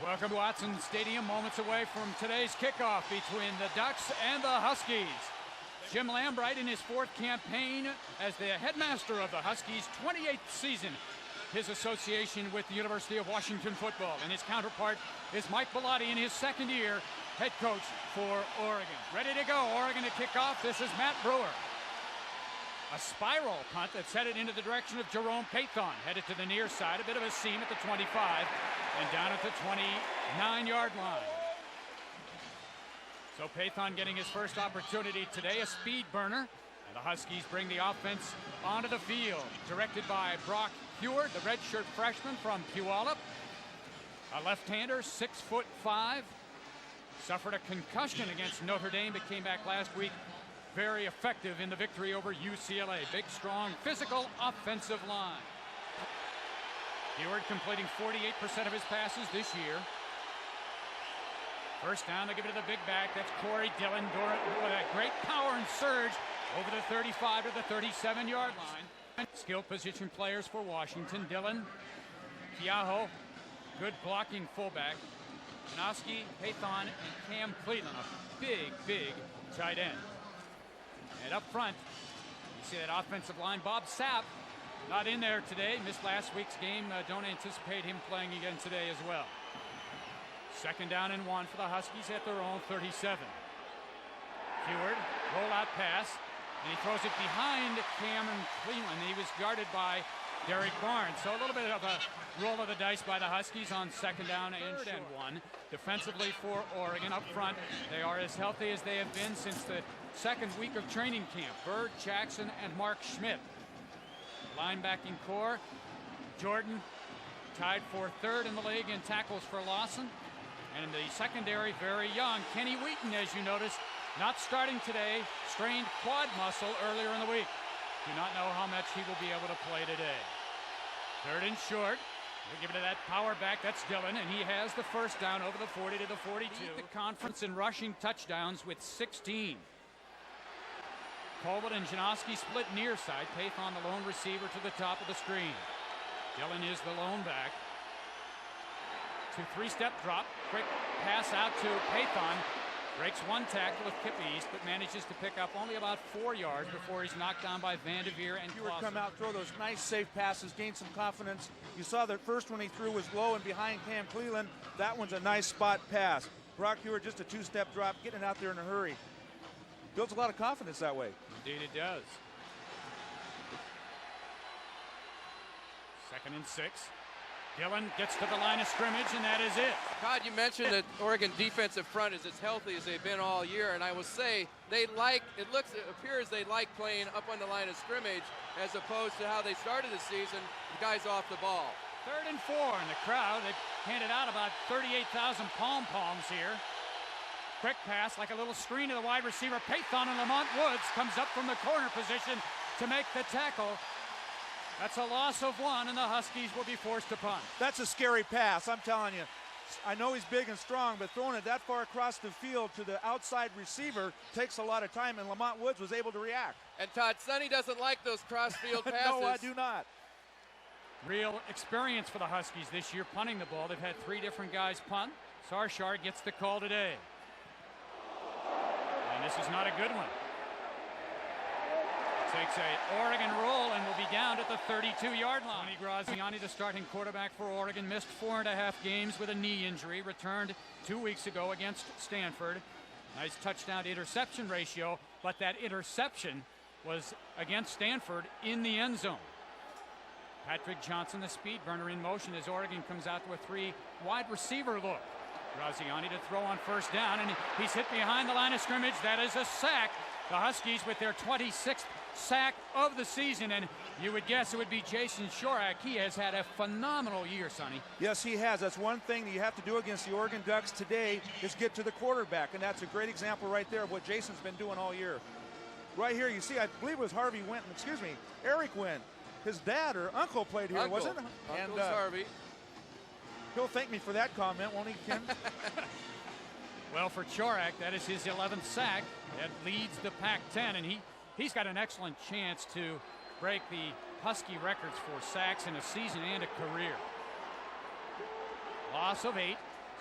Welcome to Autzen Stadium, moments away from today's kickoff between the Ducks and the Huskies. Jim Lambright in his fourth campaign as the headmaster of the Huskies' 28th season. His association with the University of Washington football. And his counterpart is Mike Bellotti in his second year, head coach for Oregon. Ready to go, Oregon to kick off. This is Matt Brewer. A spiral punt that's headed into the direction of Jerome Pathon. Headed to the near side, a bit of a seam at the 25 and down at the 29-yard line. So Pathon getting his first opportunity today, a speed burner. And the Huskies bring the offense onto the field, directed by Brock Huard, the redshirt freshman from Puyallup. A left-hander, 6'5", suffered a concussion against Notre Dame, but came back last week. Very effective in the victory over UCLA. Big, strong, physical offensive line. Huard completing 48% of his passes this year. First down, they give it to the big back. That's Corey Dillon with a great power and surge over the 35 to the 37-yard line. Skilled position players for Washington. Dillon, Keaho, good blocking fullback. Janoski, Pathon, and Cam Cleveland, a big tight end. And up front, you see that offensive line. Bob Sapp, not in there today. Missed last week's game. Don't anticipate him playing again today as well. Second down and 1 for the Huskies at their own 37. Huard, rollout pass, and he throws it behind Cameron Cleveland. He was guarded by Derek Barnes. So a little bit of a roll of the dice by the Huskies on second down and 1. Defensively for Oregon up front, they are as healthy as they have been since the second week of training camp. Bird, Jackson, and Mark Schmidt. Linebacking core, Jordan tied for third in the league in tackles for Lawson. And in the secondary, very young, Kenny Wheaton, as you notice, not starting today, strained quad muscle earlier in the week. Do not know how much he will be able to play today. Third and short. We'll give it to that power back. That's Dillon, and he has the first down over the 40 to the 42. The conference in rushing touchdowns with 16. Colvin and Janoski split near side. Pathon, the lone receiver, to the top of the screen. Dillon is the lone back. 2-3-step drop. Quick pass out to Pathon. Breaks one tackle with Kip East, but manages to pick up only about 4 yards before he's knocked down by Vanderveer and Clausen. Come out, throw those nice, safe passes, gain some confidence. You saw the first one he threw was low and behind Cam Cleveland. That one's a nice spot pass. Brock Huard, just a 2-step drop, getting out there in a hurry. Builds a lot of confidence that way. Indeed it does. 2nd and 6. Dillon gets to the line of scrimmage, and that is it. Todd, you mentioned that Oregon defensive front is as healthy as they've been all year, and I will say it appears they like playing up on the line of scrimmage as opposed to how they started the season, the guys off the ball. 3rd and 4 in the crowd. They've handed out about 38,000 pom-poms here. Quick pass, like a little screen to the wide receiver. Pathon, and Lamont Woods comes up from the corner position to make the tackle. That's a loss of 1, and the Huskies will be forced to punt. That's a scary pass, I'm telling you. I know he's big and strong, but throwing it that far across the field to the outside receiver takes a lot of time, and Lamont Woods was able to react. And Todd, Sonny doesn't like those cross-field passes. No, I do not. Real experience for the Huskies this year punting the ball. They've had 3 different guys punt. Sarshar gets the call today. And this is not a good one. Takes a Oregon roll and will be down at the 32-yard line. Tony Graziani, the starting quarterback for Oregon, missed 4.5 games with a knee injury. Returned 2 weeks ago against Stanford. Nice touchdown to interception ratio, but that interception was against Stanford in the end zone. Patrick Johnson, the speed burner, in motion as Oregon comes out to a 3 wide receiver look. Graziani to throw on first down, and he's hit behind the line of scrimmage. That is a sack. The Huskies with their 26th sack of the season, and you would guess it would be Jason Shorak. He has had a phenomenal year, Sonny. Yes, he has. That's one thing that you have to do against the Oregon Ducks today is get to the quarterback, and that's a great example right there of what Jason's been doing all year. Right here, you see, I believe it was Eric Wynn. His dad or uncle played here, wasn't it? Uncle's Harvey. He'll thank me for that comment, won't he, Ken? Well, for Chorak, that is his 11th sack. That leads the Pac-10, and he's got an excellent chance to break the Husky records for sacks in a season and a career. Loss of 8.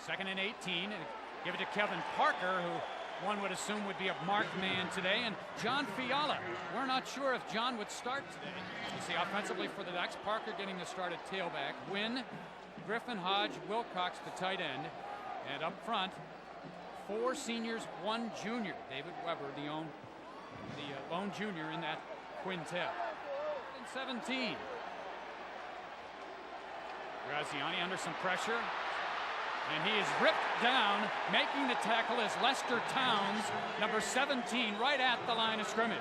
2nd and 18, and give it to Kevin Parker, who one would assume would be a marked man today, and John Fiala. We're not sure if John would start today. You see offensively for the Ducks, Parker getting the start at tailback. Wynn, Griffin, Hodge, Wilcox, the tight end. And up front, 4 seniors, 1 junior. David Weber, the lone junior in that quintet. And 17. Graziani under some pressure. And he is ripped down. Making the tackle is Lester Towns, number 17, right at the line of scrimmage.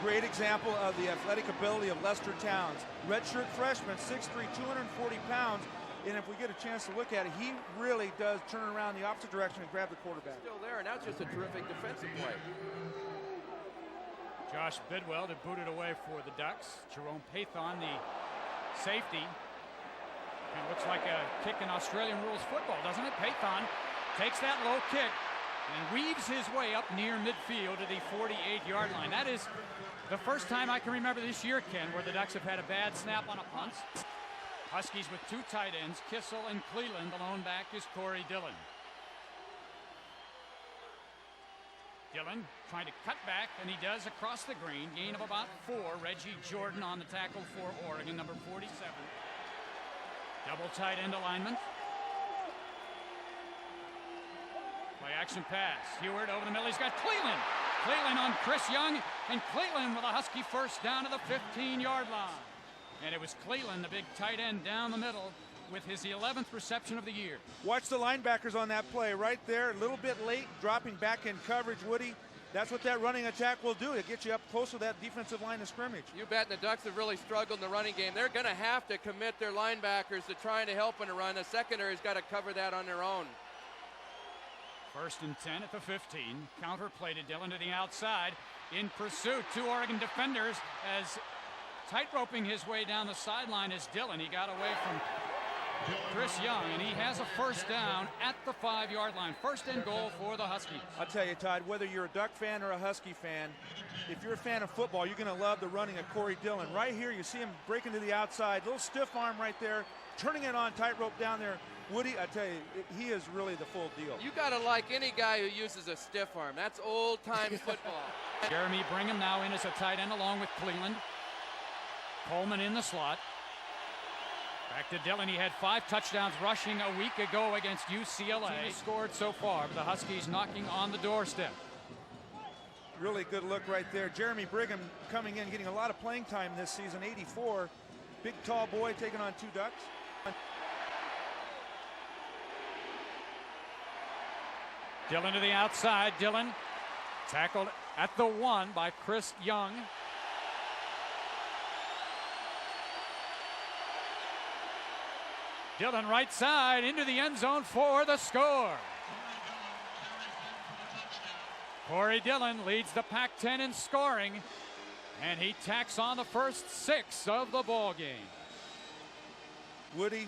Great example of the athletic ability of Lester Towns. Redshirt freshman, 6'3", 240 pounds. And if we get a chance to look at it, he really does turn around the opposite direction and grab the quarterback. Still there, and that's just a terrific defensive play. Josh Bidwell to boot it away for the Ducks. Jerome Pathon, the safety. It looks like a kick in Australian rules football, doesn't it? Pathon takes that low kick and weaves his way up near midfield to the 48-yard line. That is the first time I can remember this year, Ken, where the Ducks have had a bad snap on a punt. Huskies with 2 tight ends, Kissel and Cleland. The lone back is Corey Dillon. Dillon trying to cut back, and he does across the green. Gain of about 4. Reggie Jordan on the tackle for Oregon, number 47. Double tight end alignment. Play action pass. Heward over the middle. He's got Cleland. Cleland on Chris Young, and Cleland with a Husky first down to the 15-yard line. And it was Cleland, the big tight end, down the middle with his 11th reception of the year. Watch the linebackers on that play right there. A little bit late, dropping back in coverage, Woody. That's what that running attack will do. It gets you up close to that defensive line of scrimmage. You bet, and the Ducks have really struggled in the running game. They're going to have to commit their linebackers to trying to help in the run. The secondary's got to cover that on their own. 1st and 10 at the 15. Counter play to Dillon to the outside. In pursuit, 2 Oregon defenders as tight-roping his way down the sideline is Dillon. He got away from Chris Young, and he has a first down at the 5-yard line. 1st and goal for the Huskies. I'll tell you, Todd, whether you're a Duck fan or a Husky fan, if you're a fan of football, you're going to love the running of Corey Dillon. Right here, you see him breaking to the outside. Little stiff arm right there, turning it on tightrope down there. Woody, I tell you, he is really the full deal. You got to like any guy who uses a stiff arm. That's old-time football. Jeremy Brigham now in as a tight end along with Cleland. Coleman in the slot. Back to Dillon. He had 5 touchdowns rushing a week ago against UCLA. He scored so far, but the Huskies knocking on the doorstep. Really good look right there. Jeremy Brigham coming in, getting a lot of playing time this season, 84. Big, tall boy taking on 2 Ducks. Dillon to the outside. Dillon tackled at the 1 by Chris Young. Dillon right side into the end zone for the score. Corey Dillon leads the Pac-10 in scoring, and he tacks on the first 6 of the ball game. Woody,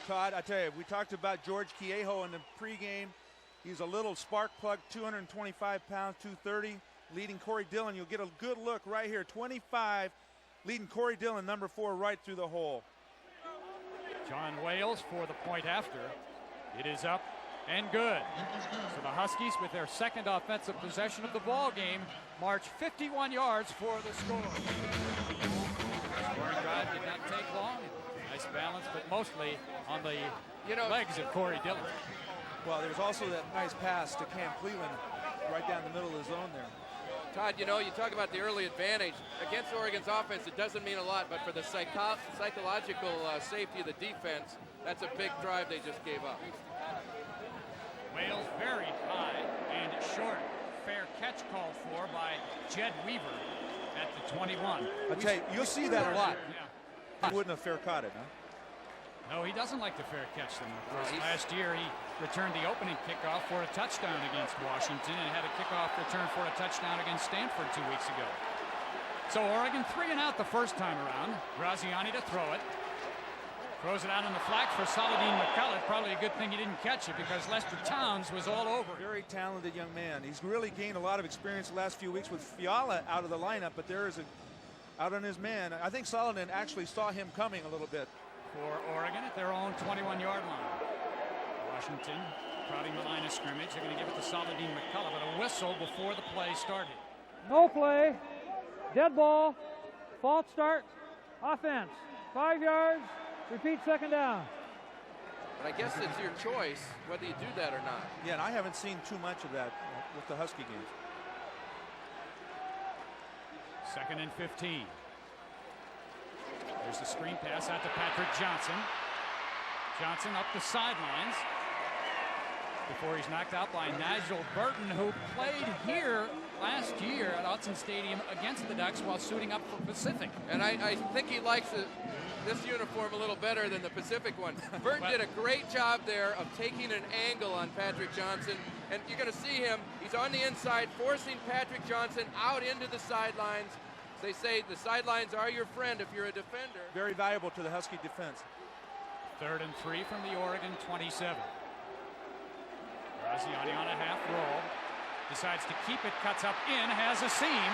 Todd, I tell you, we talked about George Kieho in the pregame. He's a little spark plug, 225 pounds, 230, leading Corey Dillon. You'll get a good look right here, 25, leading Corey Dillon, number 4, right through the hole. John Wales for the point after. It is up and good. So the Huskies, with their 2nd offensive possession of the ball game, march 51 yards for the score. Scoring drive did not take long. Nice balance, but mostly on the legs of Corey Dillon. Well, there's also that nice pass to Cam Cleland right down the middle of the zone there. Todd, you talk about the early advantage. Against Oregon's offense, it doesn't mean a lot, but for the psychological safety of the defense, that's a big drive they just gave up. Wales very high and short. Fair catch called for by Jed Weaver at the 21. I'll tell you, you'll see that a lot. Yeah. He wouldn't have fair caught it, huh? No, he doesn't like to fair catch them. Of course, last year he returned the opening kickoff for a touchdown against Washington and had a kickoff return for a touchdown against Stanford 2 weeks ago. So Oregon 3 and out the first time around. Graziani to throw it. Throws it out on the flat for Saladin McCullough. Probably a good thing he didn't catch it because Lester Towns was all over. Very talented young man. He's really gained a lot of experience the last few weeks with Fiala out of the lineup, but there is out on his man. I think Saladin actually saw him coming a little bit. For Oregon at their own 21-yard line. Washington crowding the line of scrimmage. They're going to give it to Saladin McCullough, but a whistle before the play started. No play. Dead ball. False start. Offense. 5 yards. Repeat second down. But I guess it's your choice whether you do that or not. Yeah, and I haven't seen too much of that with the Husky games. 2nd and 15. There's the screen pass out to Patrick Johnson. Johnson up the sidelines before he's knocked out by Nigel Burton, who played here last year at Autzen Stadium against the Ducks while suiting up for Pacific. And I think he likes this uniform a little better than the Pacific one. Burton did a great job there of taking an angle on Patrick Johnson. And you're going to see him. He's on the inside, forcing Patrick Johnson out into the sidelines. They say the sidelines are your friend if you're a defender. Very valuable to the Husky defense. 3rd and 3 from the Oregon 27. Graziani on a half roll. Decides to keep it, cuts up in, has a seam.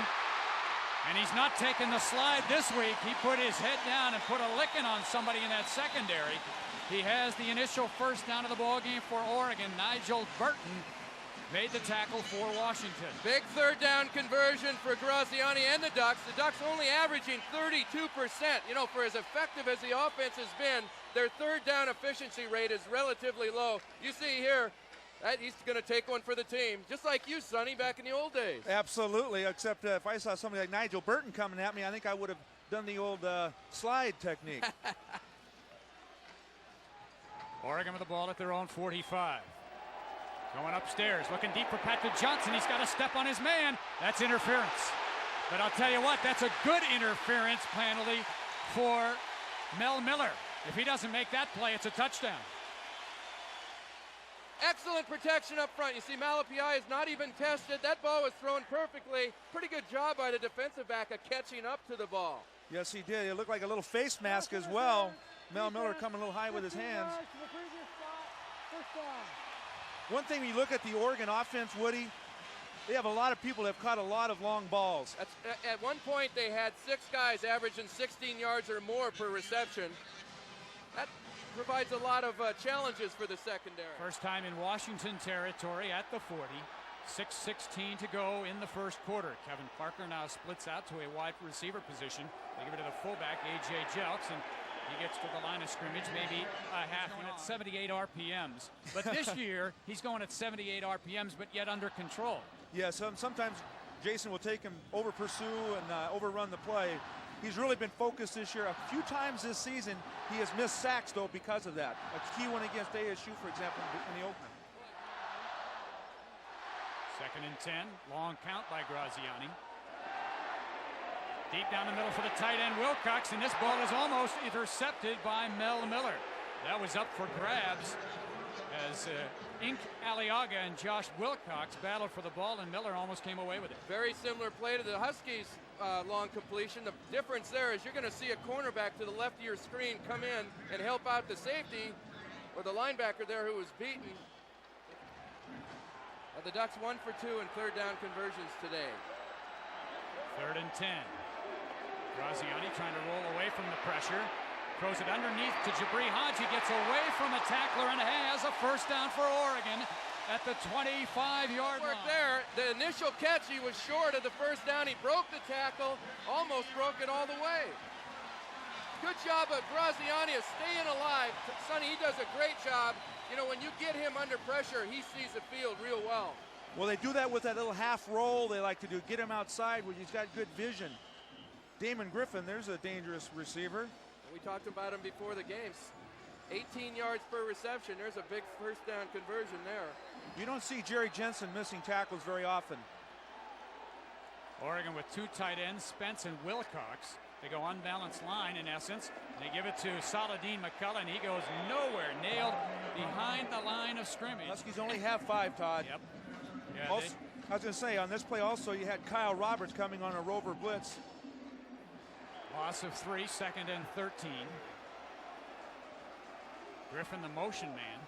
And he's not taking the slide this week. He put his head down and put a licking on somebody in that secondary. He has the initial first down of the ball game for Oregon. Nigel Burton made the tackle for Washington. Big 3rd down conversion for Graziani and the Ducks. The Ducks only averaging 32%. You know, for as effective as the offense has been, their 3rd down efficiency rate is relatively low. You see here, he's going to take one for the team, just like you, Sonny, back in the old days. Absolutely, except if I saw somebody like Nigel Burton coming at me, I think I would have done the old slide technique. Oregon with the ball at their own 45. Going upstairs, looking deep for Patrick Johnson. He's got to step on his man. That's interference. But I'll tell you what, that's a good interference penalty for Mel Miller. If he doesn't make that play, it's a touchdown. Excellent protection up front. You see Malapai is not even tested. That ball was thrown perfectly. Pretty good job by the defensive back of catching up to the ball. Yes, he did. It looked like a little face mask as well. Mel Miller coming a little high with his hands. One thing, when you look at the Oregon offense, Woody, they have a lot of people that have caught a lot of long balls. At one point, they had 6 guys averaging 16 yards or more per reception. That provides a lot of challenges for the secondary. First time in Washington territory at the 40. 6:16 to go in the first quarter. Kevin Parker now splits out to a wide receiver position. They give it to the fullback, A.J. Jelks, and he gets to the line of scrimmage, maybe a half one at 78 RPMs. But this year, he's going at 78 RPMs, but yet under control. Yeah, sometimes Jason will take him over pursue and overrun the play. He's really been focused this year. A few times this season, he has missed sacks, though, because of that. A key one against ASU, for example, in the opener. 2nd and 10, long count by Graziani. Deep down the middle for the tight end, Wilcox, and this ball is almost intercepted by Mel Miller. That was up for grabs as Ink Aliaga and Josh Wilcox battled for the ball, and Miller almost came away with it. Very similar play to the Huskies' long completion. The difference there is you're going to see a cornerback to the left of your screen come in and help out the safety, or the linebacker there who was beaten. The Ducks 1 for 2 in 3rd down conversions today. 3rd and 10. Graziani trying to roll away from the pressure. Throws it underneath to Jabri Hodge. He gets away from a tackler and has a first down for Oregon at the 25-yard line. There, the initial catch, he was short of the first down. He broke the tackle, almost broke it all the way. Good job of Graziani of staying alive. Sonny, he does a great job. You know, when you get him under pressure, he sees the field real well. Well, they do that with that little half roll they like to do. Get him outside where he's got good vision. Damon Griffin, there's a dangerous receiver. We talked about him before the games. 18 yards per reception. There's a big first down conversion there. You don't see Jerry Jensen missing tackles very often. Oregon with 2 tight ends, Spence and Wilcox. They go unbalanced line in essence. They give it to Saladin McCullough, and he goes nowhere. Nailed behind the line of scrimmage. Huskies only have 5, Todd. Yep. Yeah, also, I was going to say, on this play also, you had Kyle Roberts coming on a rover blitz. Loss of 3, 2nd and 13. Griffin, the motion man.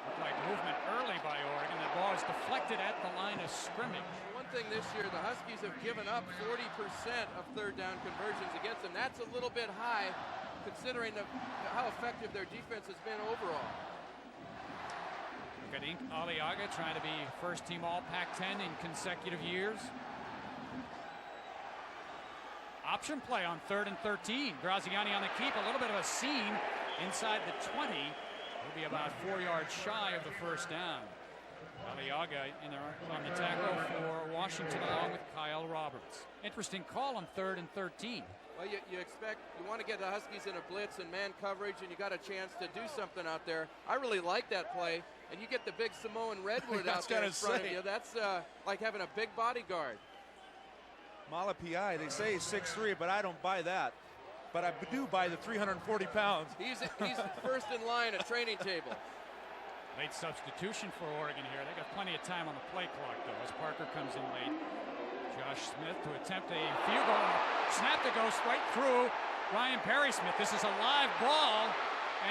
Looked like movement early by Oregon. The ball is deflected at the line of scrimmage. One thing this year, the Huskies have given up 40% of 3rd down conversions against them. That's a little bit high considering how effective their defense has been overall. Look at Aliaga trying to be first-team All-Pac-10 in consecutive years. Option play on 3rd and 13. Graziani on the keep, a little bit of a seam inside the 20. He'll be about 4 yards shy of the first down. Aliaga on the tackle for Washington along with Kyle Roberts. Interesting call on 3rd and 13. Well, you want to get the Huskies in a blitz and man coverage, and you got a chance to do something out there. I really like that play, and you get the big Samoan Redwood out there in front of you. That's like having a big bodyguard. Malapai, they say he's 6'3", but I don't buy that. But I do buy the 340 pounds. He's first in line at training table. Late substitution for Oregon here. They got plenty of time on the play clock, though, as Parker comes in late. Josh Smith to attempt a field goal. Snap that goes right through Ryan Perry-Smith. This is a live ball,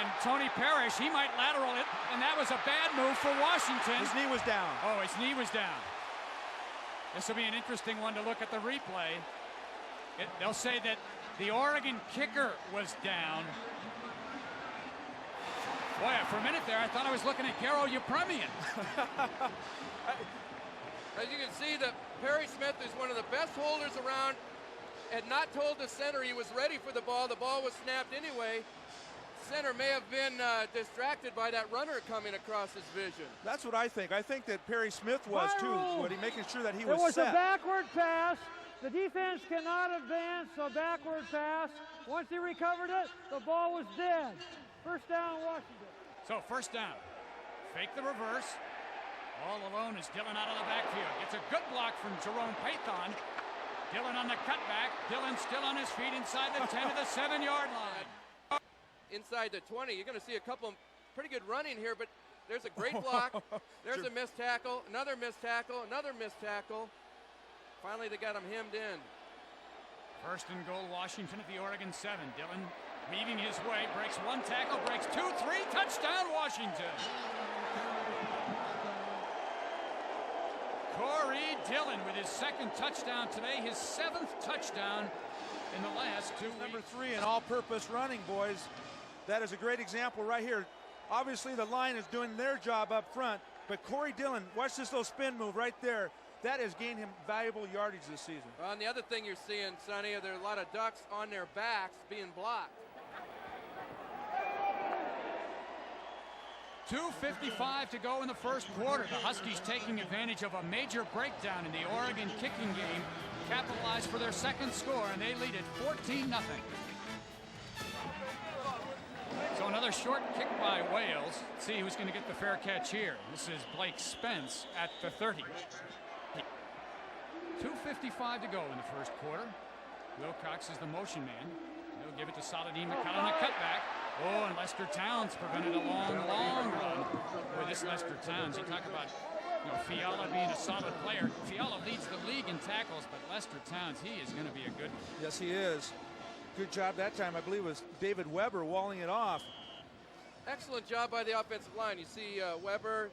and Tony Parrish, he might lateral it, and that was a bad move for Washington. His knee was down. Oh, his knee was down. This will be an interesting one to look at the replay. They'll say that the Oregon kicker was down. Boy, for a minute there, I thought I was looking at Garo Yepremian. As you can see, that Perry Smith is one of the best holders around, had not told the center he was ready for the ball. The ball was snapped anyway. Center may have been distracted by that runner coming across his vision. That's what I think. I think that Perry Smith was too, making sure that he was set. It was set. a backward pass. The defense cannot advance, so backward pass. Once he recovered it, the ball was dead. First down, Washington. So first down. Fake the reverse. All alone is Dillon out of the backfield. It's a good block from Jerome Pathon. Dillon on the cutback. Dillon still on his feet inside the 10 to the 7-yard line. Inside the 20, you're going to see a couple pretty good running here, but there's a great block. There's a missed tackle, another missed tackle, another missed tackle. Finally, they got him hemmed in. First and goal, Washington at the Oregon 7. Dillon weaving his way, breaks one tackle, breaks two, three, touchdown Washington. Corey Dillon with his second touchdown today, his 7th touchdown in the last 2 weeks. Number 3 in all-purpose running, boys. That is a great example right here. Obviously, the line is doing their job up front, but Corey Dillon, watch this little spin move right there. That has gained him valuable yardage this season. Well, and the other thing you're seeing, Sonny, there are a lot of Ducks on their backs being blocked. 2:55 to go in the first quarter. The Huskies taking advantage of a major breakdown in the Oregon kicking game, capitalized for their second score, and they lead it 14-0. So another short kick by Wales. Let's see who's going to get the fair catch here. This is Blake Spence at the 30. 2:55 to go in the first quarter. Wilcox is the motion man. He'll give it to Saladin McCullough on a cutback. Oh, and Lester Towns prevented a long run. Boy, this Lester Towns, you talk about Fiala being a solid player. Fiala leads the league in tackles, but Lester Towns, he is going to be a good one. Yes, he is. Good job that time. I believe it was David Weber walling it off. Excellent job by the offensive line. You see Weber,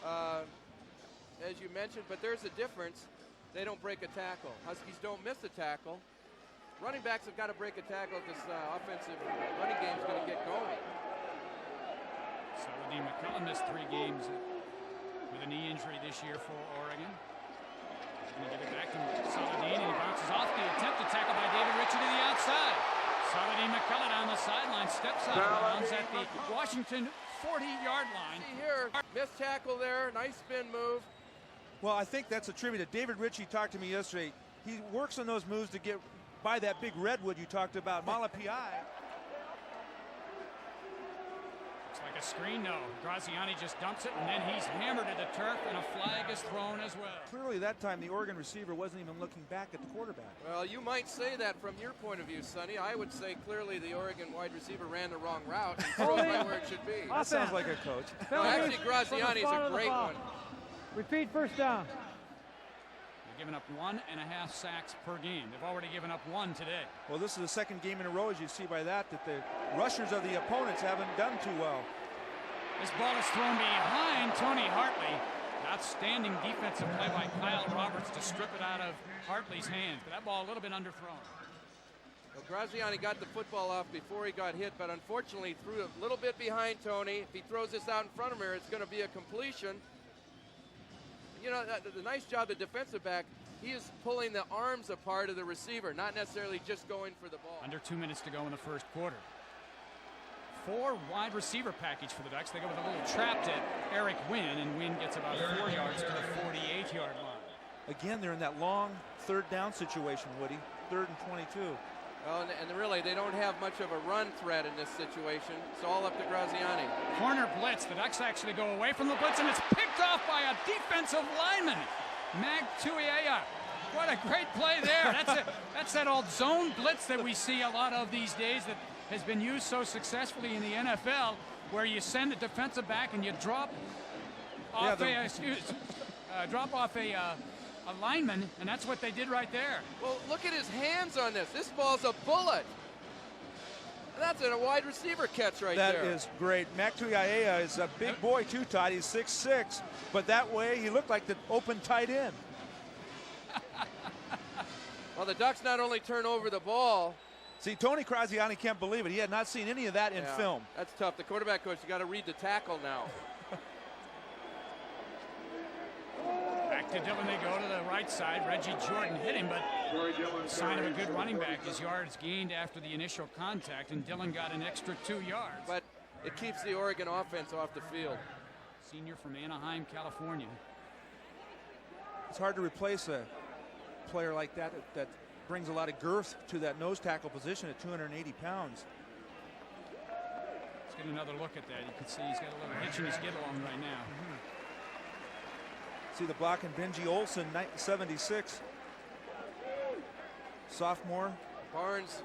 as you mentioned, but there's a difference. They don't break a tackle. Huskies don't miss a tackle. Running backs have got to break a tackle if this offensive running game is going to get going. Saladin McCullough missed 3 games with a knee injury this year for Oregon. He's going to give it back to Saladin, and he bounces off the attempted tackle by David Ritchie to the outside. Saladin McCullough down the sideline, steps out of bounds at the Washington 40-yard line. See here, missed tackle there, nice spin move. Well, I think that's attributed. David Ritchie talked to me yesterday. He works on those moves to get by that big redwood you talked about. Malapai. Looks like a screen, no. Graziani just dumps it, and then he's hammered to the turf, and a flag is thrown as well. Clearly that time the Oregon receiver wasn't even looking back at the quarterback. Well, you might say that from your point of view, Sonny. I would say clearly the Oregon wide receiver ran the wrong route and threw it right where it should be. That sounds like a coach. No, actually, Graziani's a great one. Repeat first down. Giving up 1.5 sacks per game. They've already given up 1 today. Well, this is the second game in a row, as you see by that the rushers of the opponents haven't done too well. This ball is thrown behind Tony Hartley. Outstanding defensive play by Kyle Roberts to strip it out of Hartley's hands. But that ball a little bit underthrown. Well, Graziani got the football off before he got hit, but unfortunately threw a little bit behind Tony. If he throws this out in front of him, it's going to be a completion. You know, the nice job, the defensive back, he is pulling the arms apart of the receiver, not necessarily just going for the ball. Under 2 minutes to go in the first quarter. 4 wide receiver package for the Ducks. They go with a little trap to Eric Wynn, and Wynn gets about 4 yards to the 48-yard line. Again, they're in that long third down situation, Woody. 3rd and 22. Well, and really, they don't have much of a run threat in this situation. It's all up to Graziani. Corner blitz. The Ducks actually go away from the blitz, and it's picked off by a defensive lineman. Magtuiea. What a great play there. That's that old zone blitz that we see a lot of these days that has been used so successfully in the NFL, where you send the defensive back and you drop off a lineman, and that's what they did right there. Well, look at his hands on this. This ball's a bullet. That's a wide receiver catch right there. That is great. Magtuiea is a big boy too, Todd. He's 6'6", but that way he looked like the open tight end. Well, the Ducks not only turn over the ball. See, Tony Graziani can't believe it. He had not seen any of that in film. That's tough. The quarterback coach, you got to read the tackle now. Back to Dillon, they go to the right side. Reggie Jordan hit him, but sign of a good running back. His yards gained after the initial contact, and Dillon got an extra 2 yards. But it keeps the Oregon offense off the field. Senior from Anaheim, California. It's hard to replace a player like that that brings a lot of girth to that nose tackle position at 280 pounds. Let's get another look at that. You can see he's got a little hitch in his get along right now. See the block in Benji Olsen, 76. Sophomore. Barnes,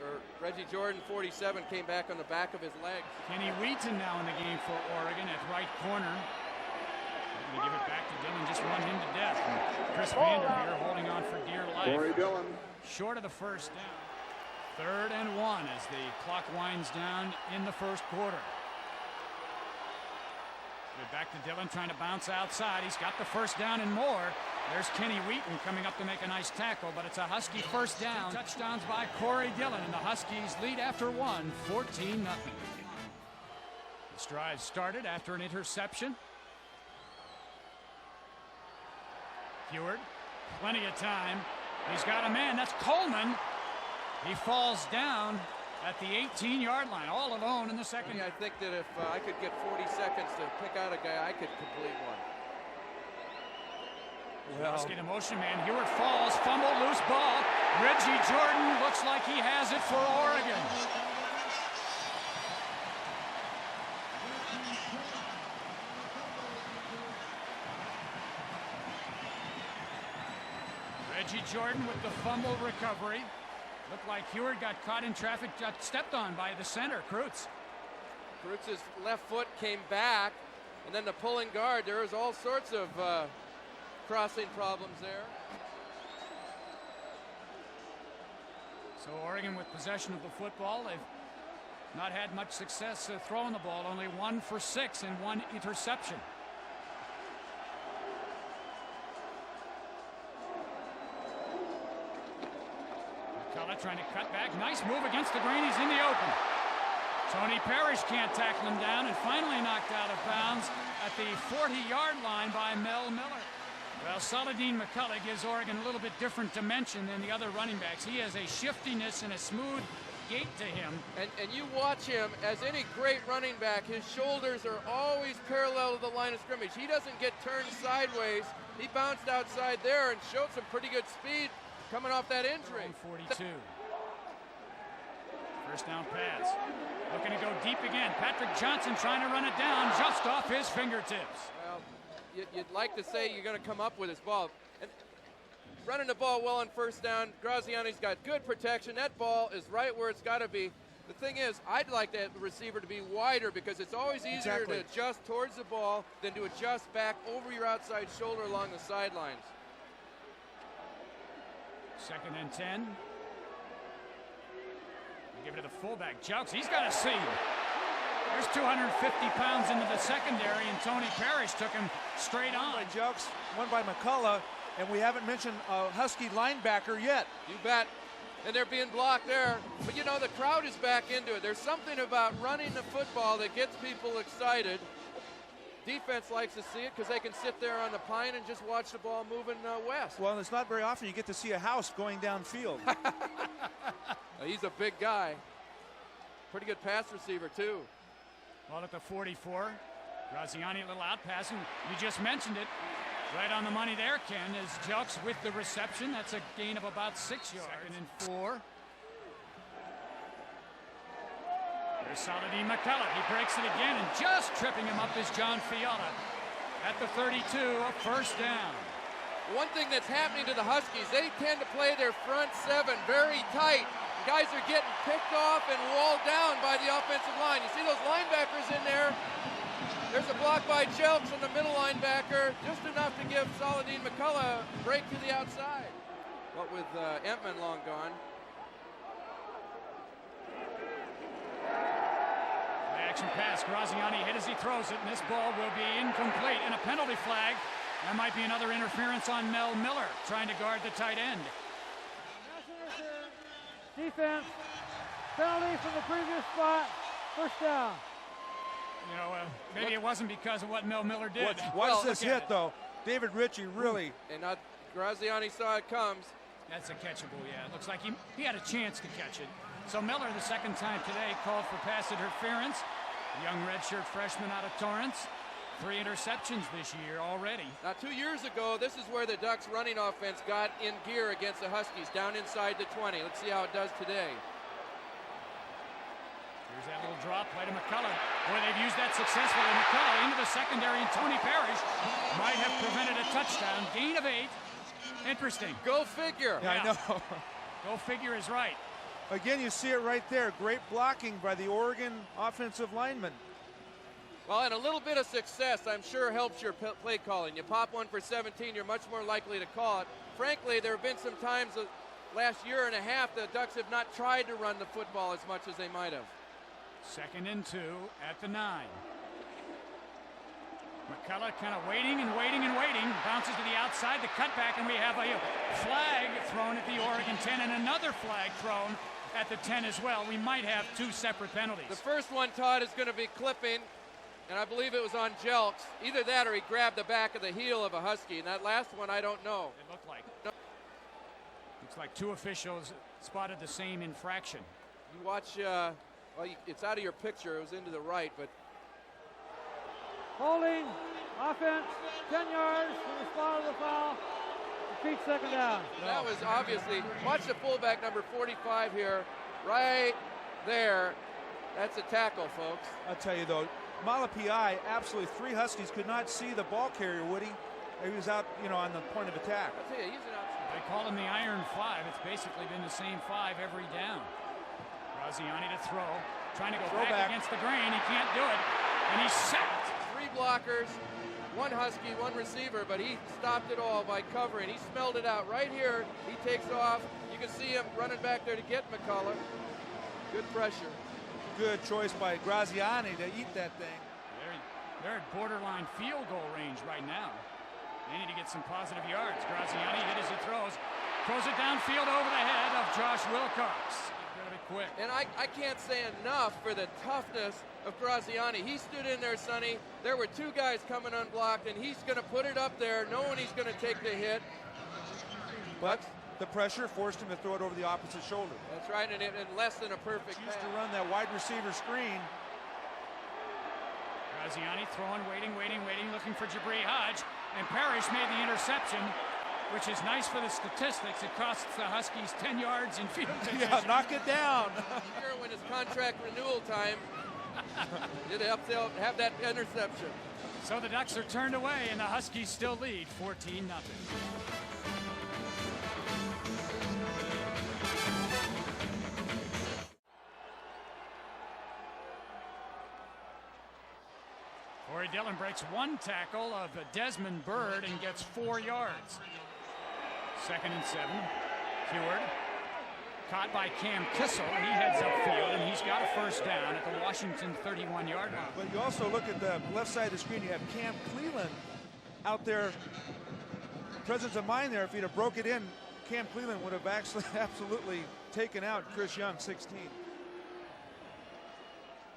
or Reggie Jordan, 47, came back on the back of his legs. Kenny Wheaton now in the game for Oregon at right corner. They're going to give it back to Dillon, just run him to death. And Chris Vanderveer holding on for dear life. Corey Dillon. Short of the first down. 3rd and 1 as the clock winds down in the first quarter. Back to Dillon, trying to bounce outside. He's got the first down and more. There's Kenny Wheaton coming up to make a nice tackle, but it's a Husky first down. Touchdowns by Corey Dillon, and the Huskies lead after 1, 14-0. This drive started after an interception. Heward, plenty of time. He's got a man. That's Coleman. He falls down at the 18-yard line, all alone in the second. I think that if I could get 40 seconds to pick out a guy, I could complete one. Well, Husky the motion man. Heward falls, fumble, loose ball. Reggie Jordan looks like he has it for Oregon. Reggie Jordan with the fumble recovery. Looked like Heward got caught in traffic, got stepped on by the center, Kreutz. Kreutz's left foot came back, and then the pulling guard. There was all sorts of crossing problems there. So Oregon with possession of the football. They've not had much success throwing the ball, only 1 for 6 and 1 interception. Trying to cut back. Nice move against the grain. He's in the open. Tony Parrish can't tackle him down and finally knocked out of bounds at the 40-yard line by Mel Miller. Well, Saladin McCullough gives Oregon a little bit different dimension than the other running backs. He has a shiftiness and a smooth gait to him. And you watch him, as any great running back, his shoulders are always parallel to the line of scrimmage. He doesn't get turned sideways. He bounced outside there and showed some pretty good speed coming off that injury. 42. First down pass. Looking to go deep again. Patrick Johnson trying to run it down just off his fingertips. Well, you'd like to say you're going to come up with this ball. And running the ball well on first down. Graziani's got good protection. That ball is right where it's got to be. The thing is, I'd like that receiver to be wider because it's always easier to adjust towards the ball than to adjust back over your outside shoulder along the sidelines. 2nd and 10. Give it to the fullback, Jokes. He's got a seam. There's 250 pounds into the secondary, and Tony Parrish took him straight on. By Jokes, one by McCullough, and we haven't mentioned a Husky linebacker yet. You bet. And they're being blocked there. But you know, the crowd is back into it. There's something about running the football that gets people excited. Defense likes to see it because they can sit there on the pine and just watch the ball moving west. Well, it's not very often you get to see a house going downfield. He's a big guy. Pretty good pass receiver, too. Ball at the 44. Graziani, a little out passing. You just mentioned it. Right on the money there, Ken, is Jelks with the reception. That's a gain of about 6 yards. 2nd and 4. There's Saladin McCullough. He breaks it again, and just tripping him up is John Fiala. At the 32, a first down. One thing that's happening to the Huskies, they tend to play their front seven very tight. Guys are getting picked off and walled down by the offensive line. You see those linebackers in there? There's a block by Jelks on the middle linebacker, just enough to give Saladin McCullough a break to the outside. What with Entman long gone. Play action pass. Graziani hit as he throws it, and this ball will be incomplete. And a penalty flag. That might be another interference on Mel Miller, trying to guard the tight end. Defense, penalty from the previous spot, first down. You know, maybe it wasn't because of what Mel Miller did. Watch this hit, though. David Ritchie really. And now Graziani saw it comes. That's a catchable, yeah. It looks like he had a chance to catch it. So Miller, the second time today, called for pass interference. Young redshirt freshman out of Torrance. 3 interceptions this year already. Now 2 years ago, this is where the Ducks running offense got in gear against the Huskies, down inside the 20. Let's see how it does today. Here's that little drop play to McCullough. Boy, they've used that successfully. McCullough into the secondary, and Tony Parrish might have prevented a touchdown. Gain of 8. Interesting. Go figure. Yeah, I know. Go figure is right. Again, you see it right there. Great blocking by the Oregon offensive lineman. Well, and a little bit of success, I'm sure, helps your play calling. You pop one for 17, you're much more likely to call it. Frankly, there have been some times last year and a half the Ducks have not tried to run the football as much as they might have. 2nd and 2 at the 9. McCullough kind of waiting and waiting and waiting. Bounces to the outside, the cutback, and we have a flag thrown at the Oregon 10 and another flag thrown at the 10 as well. We might have 2 separate penalties. The first one, Todd, is going to be clipping. And I believe it was on Jelks. Either that or he grabbed the back of the heel of a Husky. And that last one, I don't know. It looked like. Looks like 2 officials spotted the same infraction. You watch, well, it's out of your picture. It was into the right, but. Holding, offense, 10 yards from the spot of the foul. Repeat, second down. That was obviously, watch the fullback, number 45 here, right there. That's a tackle, folks. I'll tell you, though, Malapai, absolutely 3 Huskies could not see the ball carrier, Woody. He was out, on the point of attack. I'll tell you, he's an outside. They call him the Iron 5. It's basically been the same 5 every down. Graziani to throw. Trying to go back against the grain. He can't do it. And he's sacked. 3 blockers, 1 Husky, 1 receiver, but he stopped it all by covering. He smelled it out. Right here, he takes off. You can see him running back there to get McCullough. Good pressure. Good choice by Graziani to eat that thing. They're at borderline field goal range right now. They need to get some positive yards. Graziani hit as he throws it downfield over the head of Josh Wilcox. Gotta be quick. And I can't say enough for the toughness of Graziani. He stood in there, Sonny. There were 2 guys coming unblocked, and he's going to put it up there knowing he's going to take the hit. But the pressure forced him to throw it over the opposite shoulder. That's right, and in less than a perfect pass. To run that wide receiver screen. Graziani throwing, waiting, looking for Jabri Hodge. And Parrish made the interception, which is nice for the statistics. It costs the Huskies 10 yards in field position. Yeah, knock it down. Here when it's contract renewal time, they'll have that interception. So the Ducks are turned away, and the Huskies still lead 14-0. Corey Dillon breaks 1 tackle of Desmond Bird and gets 4 yards. 2nd and 7. Heward caught by Cam Kissel. He heads upfield, and he's got a first down at the Washington 31-yard line. But you also look at the left side of the screen. You have Cam Cleland out there. Presence of mind there. If he'd have broke it in, Cam Cleveland would have actually absolutely taken out Chris Young, 16.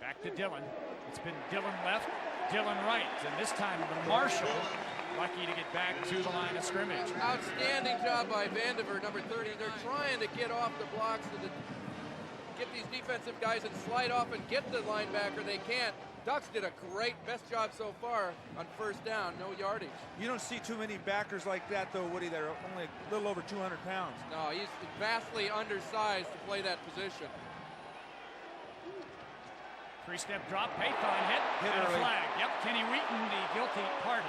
Back to Dillon. It's been Dillon left, Dillon right, and this time Marshall lucky to get back to the line of scrimmage. Outstanding job by Vandiver, number 30. They're trying to get off the blocks, get these defensive guys and slide off and get the linebacker. They can't. Ducks did a great, best job so far on first down, no yardage. You don't see too many backers like that, though, Woody. They're only a little over 200 pounds. No, he's vastly undersized to play that position. Three-step drop, Paython hit and a early. flag. Yep, Kenny Wheaton, the guilty party.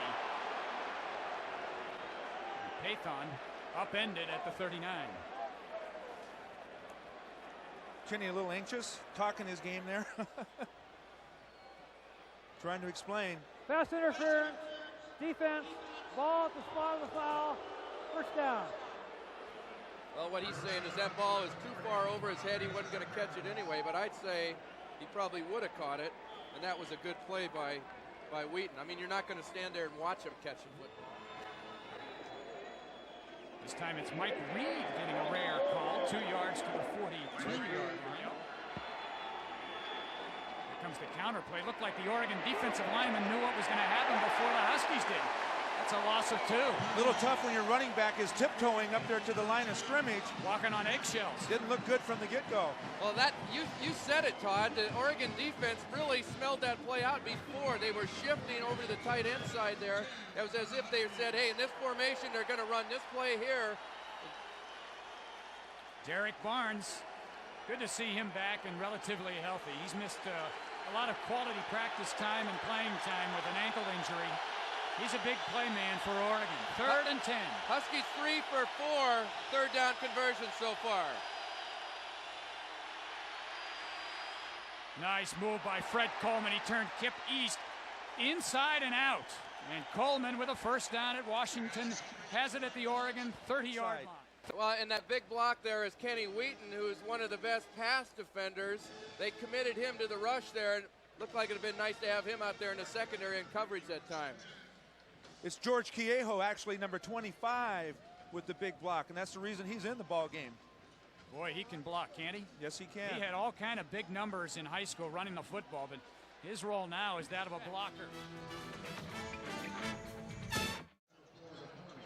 Paython upended at the 39. Kenny a little anxious, talking his game there. Trying to explain. Pass interference, defense, ball at the spot of the foul, first down. Well, what he's saying is that ball is too far over his head. He wasn't going to catch it anyway, but I'd say he probably would have caught it, and that was a good play by Wheaton. I mean, you're not going to stand there and watch him catch a football. This time it's Mike Reed getting a rare call, 2 yards to the 42-yard line. Here comes the counter play. Looked like the Oregon defensive lineman knew what was going to happen before the Huskies did. That's a loss of 2. A little tough when your running back is tiptoeing up there to the line of scrimmage. Walking on eggshells. Didn't look good from the get-go. Well, that you said it, Todd. The Oregon defense really smelled that play out before. They were shifting over to the tight end side there. It was as if they said, hey, in this formation, they're going to run this play here. Derek Barnes, good to see him back and relatively healthy. He's missed a lot of quality practice time and playing time with an ankle injury. He's a big play man for Oregon. 3rd and 10. Huskies 3 for 4 third down conversions so far. Nice move by Fred Coleman. He turned Kip East inside and out. And Coleman with a first down at Washington has it at the Oregon 30-yard line. Well, and that big block there is Kenny Wheaton, who is one of the best pass defenders. They committed him to the rush there, and looked like it would have been nice to have him out there in the secondary and coverage that time. It's George Kieho, actually number 25, with the big block, and that's the reason he's in the ball game. Boy, he can block, can't he? Yes, he can. He had all kind of big numbers in high school running the football, but his role now is that of a blocker.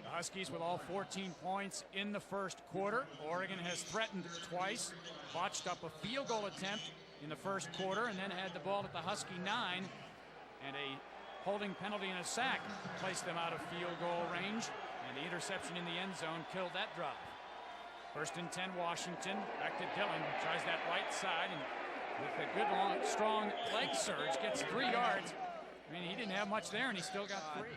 The Huskies with all 14 points in the first quarter. Oregon has threatened twice, botched up a field goal attempt in the first quarter, and then had the ball at the Husky 9, and a holding penalty and a sack placed them out of field goal range, and the interception in the end zone killed that drive. 1st and 10 Washington. Back to Dillon, tries that right side, and with a good long strong leg surge gets 3 yards. I mean, he didn't have much there, and he still got 3.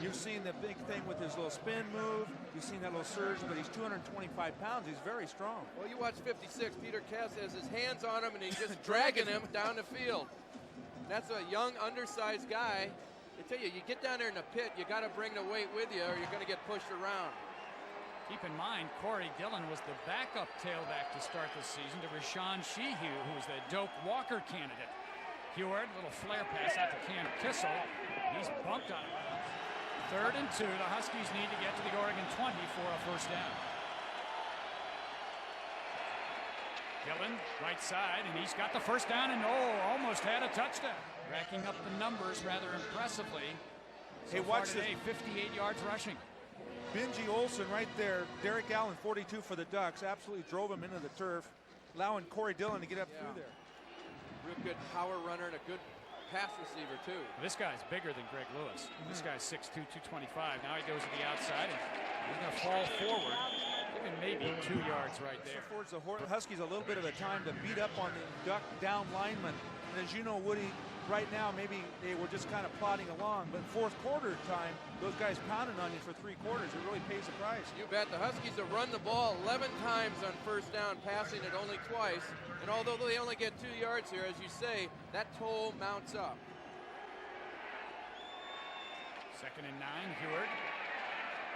You've seen the big thing with his little spin move. You've seen that little surge, but he's 225 pounds. He's very strong. Well, you watch 56. Peter Cass has his hands on him, and he's just dragging him down the field. That's a young, undersized guy. I tell you, you get down there in the pit, you got to bring the weight with you, or you're going to get pushed around. Keep in mind, Corey Dillon was the backup tailback to start the season to Rashawn Sheehu, who was the Doak Walker candidate. Heward, little flare pass out to Cam Kissel. He's bumped on it. 3rd and 2. The Huskies need to get to the Oregon 20 for a first down. Dillon, right side, and he's got the first down and almost had a touchdown. Racking up the numbers rather impressively. Hey, watch today, 58 yards rushing. Benji Olsen right there. Derek Allen, 42 for the Ducks. Absolutely drove him into the turf, allowing Corey Dillon to get up through there. Real good power runner and a good pass receiver, too. This guy's bigger than Greg Lewis. This guy's 6'2", 225. Now he goes to the outside, and he's going to fall forward. Even maybe 2 yards right there. Affords the Huskies a little bit of a time to beat up on the Duck down lineman. And as you know, Woody, right now maybe they were just kind of plodding along, but fourth quarter time, those guys pounding on you for 3 quarters. It really pays the price. You bet. The Huskies have run the ball 11 times on first down, passing it only twice. And although they only get 2 yards here, as you say, that toll mounts up. 2nd and 9, Heward.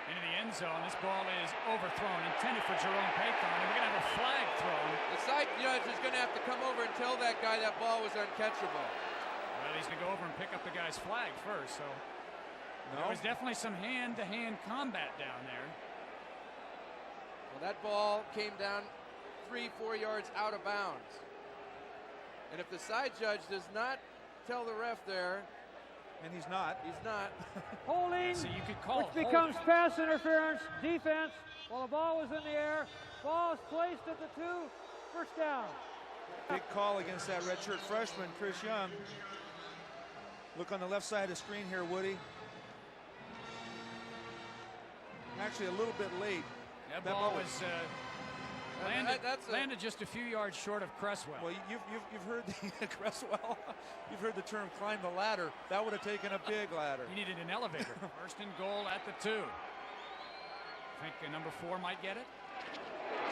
Into the end zone. This ball is overthrown, intended for Jerome Paython, and we're going to have a flag thrown. The side judge is going to have to come over and tell that guy that ball was uncatchable. Well, he's going to go over and pick up the guy's flag first, so there was definitely some hand-to-hand combat down there. Well, That ball came down 3-4 yards out of bounds. And if the side judge does not tell the ref there, and he's not. Holding, So you could call which becomes pass interference, defense, while the ball was in the air. Ball is placed at the 2, first down. Big call against that redshirt freshman, Chris Young. Look on the left side of the screen here, Woody. Actually, a little bit late. That ball was landed just a few yards short of Cresswell. Well, you've heard the Cresswell. You've heard the term climb the ladder. That would have taken a big ladder. He needed an elevator. First and goal at the 2. Think number 4 might get it.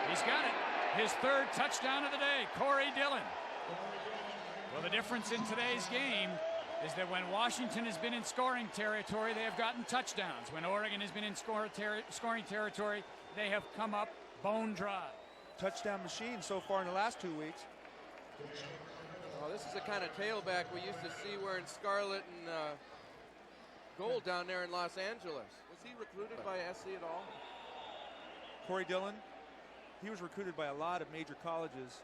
He's got it. His 3rd touchdown of the day, Corey Dillon. Well, the difference in today's game is that when Washington has been in scoring territory, they have gotten touchdowns. When Oregon has been in scoring territory, they have come up bone dry. Touchdown machine so far in the last 2 weeks. Well, this is the kind of tailback we used to see wearing scarlet and gold down there in Los Angeles. Was he recruited by SC at all? Corey Dillon, he was recruited by a lot of major colleges.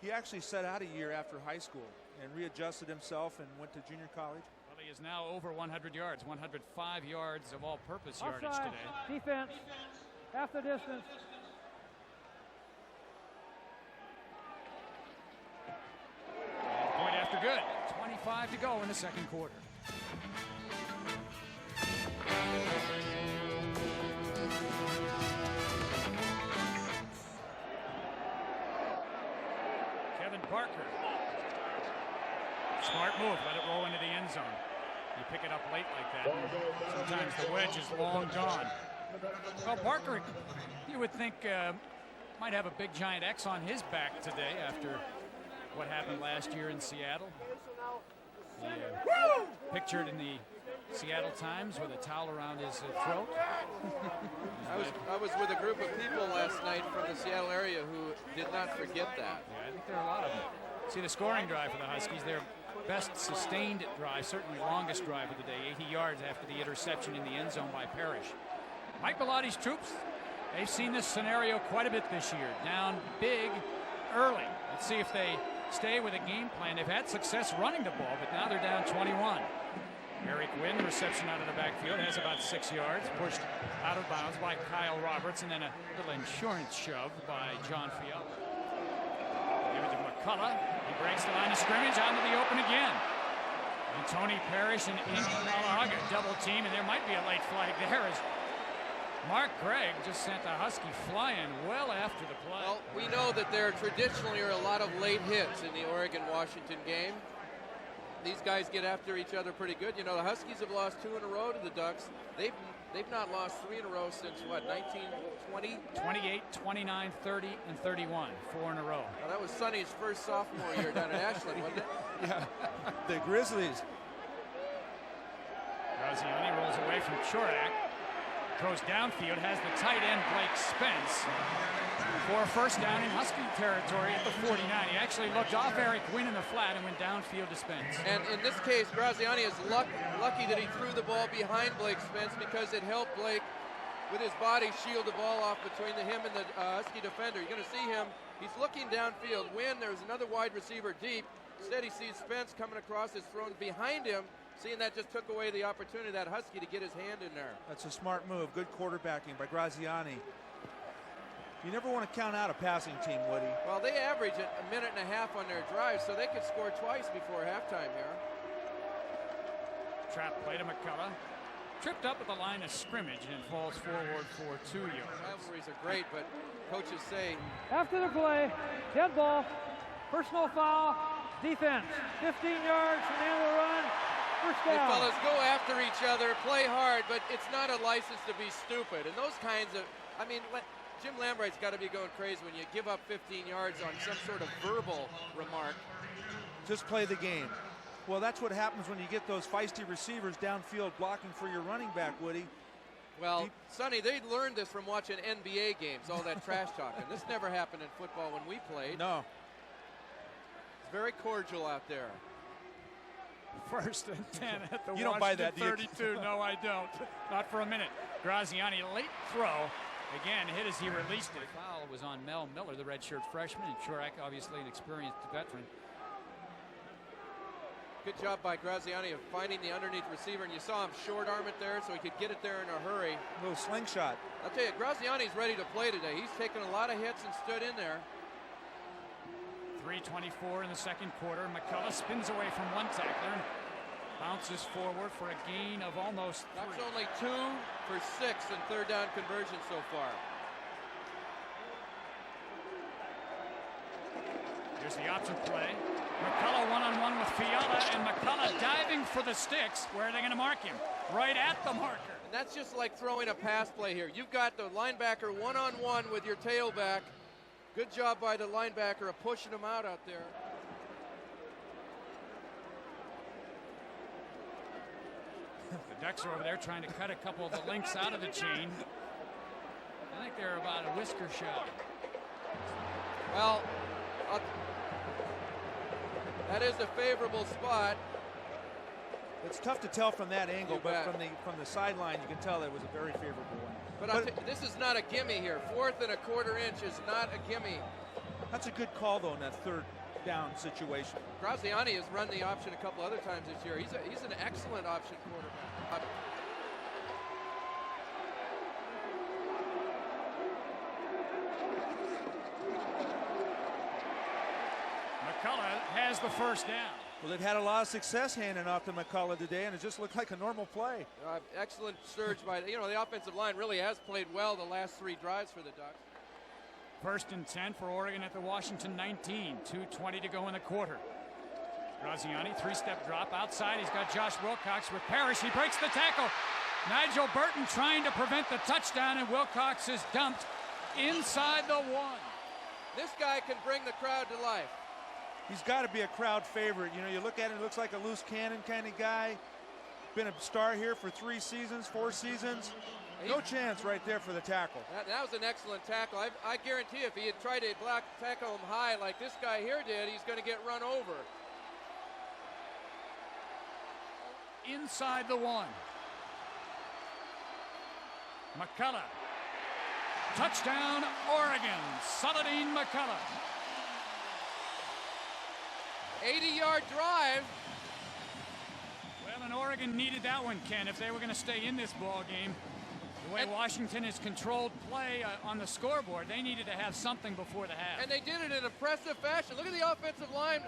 He actually set out a year after high school and readjusted himself and went to junior college. Well, he is now over 100 yards, 105 yards of all-purpose yardage Offside, today. defense, half the distance. And point after good. 25 to go in the second quarter. Parker. Smart move, let it roll into the end zone. You pick it up late like that, sometimes the wedge is long gone. Well, Parker, you would think might have a big giant X on his back today after what happened last year in Seattle. Pictured in the Seattle Times with a towel around his throat. I was with a group of people last night from the Seattle area who did not forget that. Yeah, I think there are a lot of them. See the scoring drive for the Huskies, their best sustained drive, certainly longest drive of the day, 80 yards after the interception in the end zone by Parrish. Mike Bellotti's troops, they've seen this scenario quite a bit this year. Down big early. Let's see if they stay with a game plan. They've had success running the ball, but now they're down 21. Eric Wynn, reception out of the backfield, has about 6 yards, pushed out of bounds by Kyle Roberts, and then a little insurance shove by John Fiala. Give it to McCullough. He breaks the line of scrimmage onto the open again. And Tony Parrish and Indy Malaga double team, and there might be a late flag there as Mark Gregg just sent the Husky flying well after the play. Well, we know that there traditionally are a lot of late hits in the Oregon-Washington game. These guys get after each other pretty good. You know, the Huskies have lost 2 in a row to the Ducks. They've not lost 3 in a row since, what, 1920? 28, 29, 30, and 31. 4 in a row. Well, that was Sonny's first sophomore year down at Ashland, wasn't it? Yeah, the Grizzlies. Graziani rolls away from Chorak. Goes downfield, has the tight end Blake Spence for a first down in Husky territory at the 49. He actually looked off Eric Wynn in the flat and went downfield to Spence. And in this case, Graziani is lucky that he threw the ball behind Blake Spence because it helped Blake with his body shield the ball off between him and the Husky defender. You're going to see him. He's looking downfield. Wynn, there's another wide receiver deep. Instead, he sees Spence coming across, is thrown behind him. Seeing that just took away the opportunity of that Husky to get his hand in there. That's a smart move. Good quarterbacking by Graziani. You never want to count out a passing team, Woody. Well, they average a minute and a half on their drive, so they could score twice before halftime here. Trap play to McCullough. Tripped up at the line of scrimmage and falls forward for 2 yards. Rivalries are great, but coaches say... After the play, dead ball, personal foul, defense. 15 yards from the end of the run. First down. Hey, fellas, go after each other, play hard, but it's not a license to be stupid. And those kinds of, I mean, Jim Lambright's got to be going crazy when you give up 15 yards on some sort of verbal remark. Just play the game. Well, that's what happens when you get those feisty receivers downfield blocking for your running back, Woody. Well, Sonny, they learned this from watching NBA games, all that trash talking. This never happened in football when we played. No. It's very cordial out there. First and 10 at the you don't buy that, do you? 32. No, I don't. Not for a minute. Graziani, late throw. Again, hit as he released it. Foul was on Mel Miller, the redshirt freshman, and Shorek, obviously an experienced veteran. Good job by Graziani of finding the underneath receiver, and you saw him short arm it there so he could get it there in a hurry. A little slingshot. I'll tell you, Graziani's ready to play today. He's taken a lot of hits and stood in there. 3:24 in the second quarter. McCullough spins away from one tackler and bounces forward for a gain of almost 3. That's only 2 for 6 in third down conversion so far. Here's the option play. McCullough one-on-one with Fiala, and McCullough diving for the sticks. Where are they going to mark him? Right at the marker. And that's just like throwing a pass play here. You've got the linebacker one-on-one with your tailback. Good job by the linebacker of pushing him out there. The Ducks are over there trying to cut a couple of the links out of the chain. I think they're about a whisker shy. Well, that is a favorable spot. It's tough to tell from that angle, You but bet. from the sideline, you can tell it was a very favorable one. But this is not a gimme here. 4th and a quarter inch is not a gimme. That's a good call, though, in that third down situation. Graziani has run the option a couple other times this year. He's an excellent option quarterback. McCullough has the first down. Well, they've had a lot of success handing off to McCullough today, and it just looked like a normal play. Excellent surge by the offensive line really has played well the last 3 drives for the Ducks. 1st and 10 for Oregon at the Washington 19. 2:20 to go in the quarter. Graziani, 3-step drop outside. He's got Josh Wilcox with Parrish. He breaks the tackle. Nigel Burton trying to prevent the touchdown, and Wilcox is dumped inside the 1. This guy can bring the crowd to life. He's got to be a crowd favorite. You know, you look at him, it looks like a loose cannon kind of guy. Been a star here for 3 seasons, 4 seasons. No chance right there for the tackle. That was an excellent tackle. I guarantee if he had tried to tackle him high like this guy here did, he's going to get run over. Inside the 1. McCullough. Touchdown, Oregon. Saladin McCullough. 80-yard drive. Well, and Oregon needed that one, Ken, if they were going to stay in this ball game. The way Washington has controlled play on the scoreboard, they needed to have something before the half. And they did it in impressive fashion. Look at the offensive line.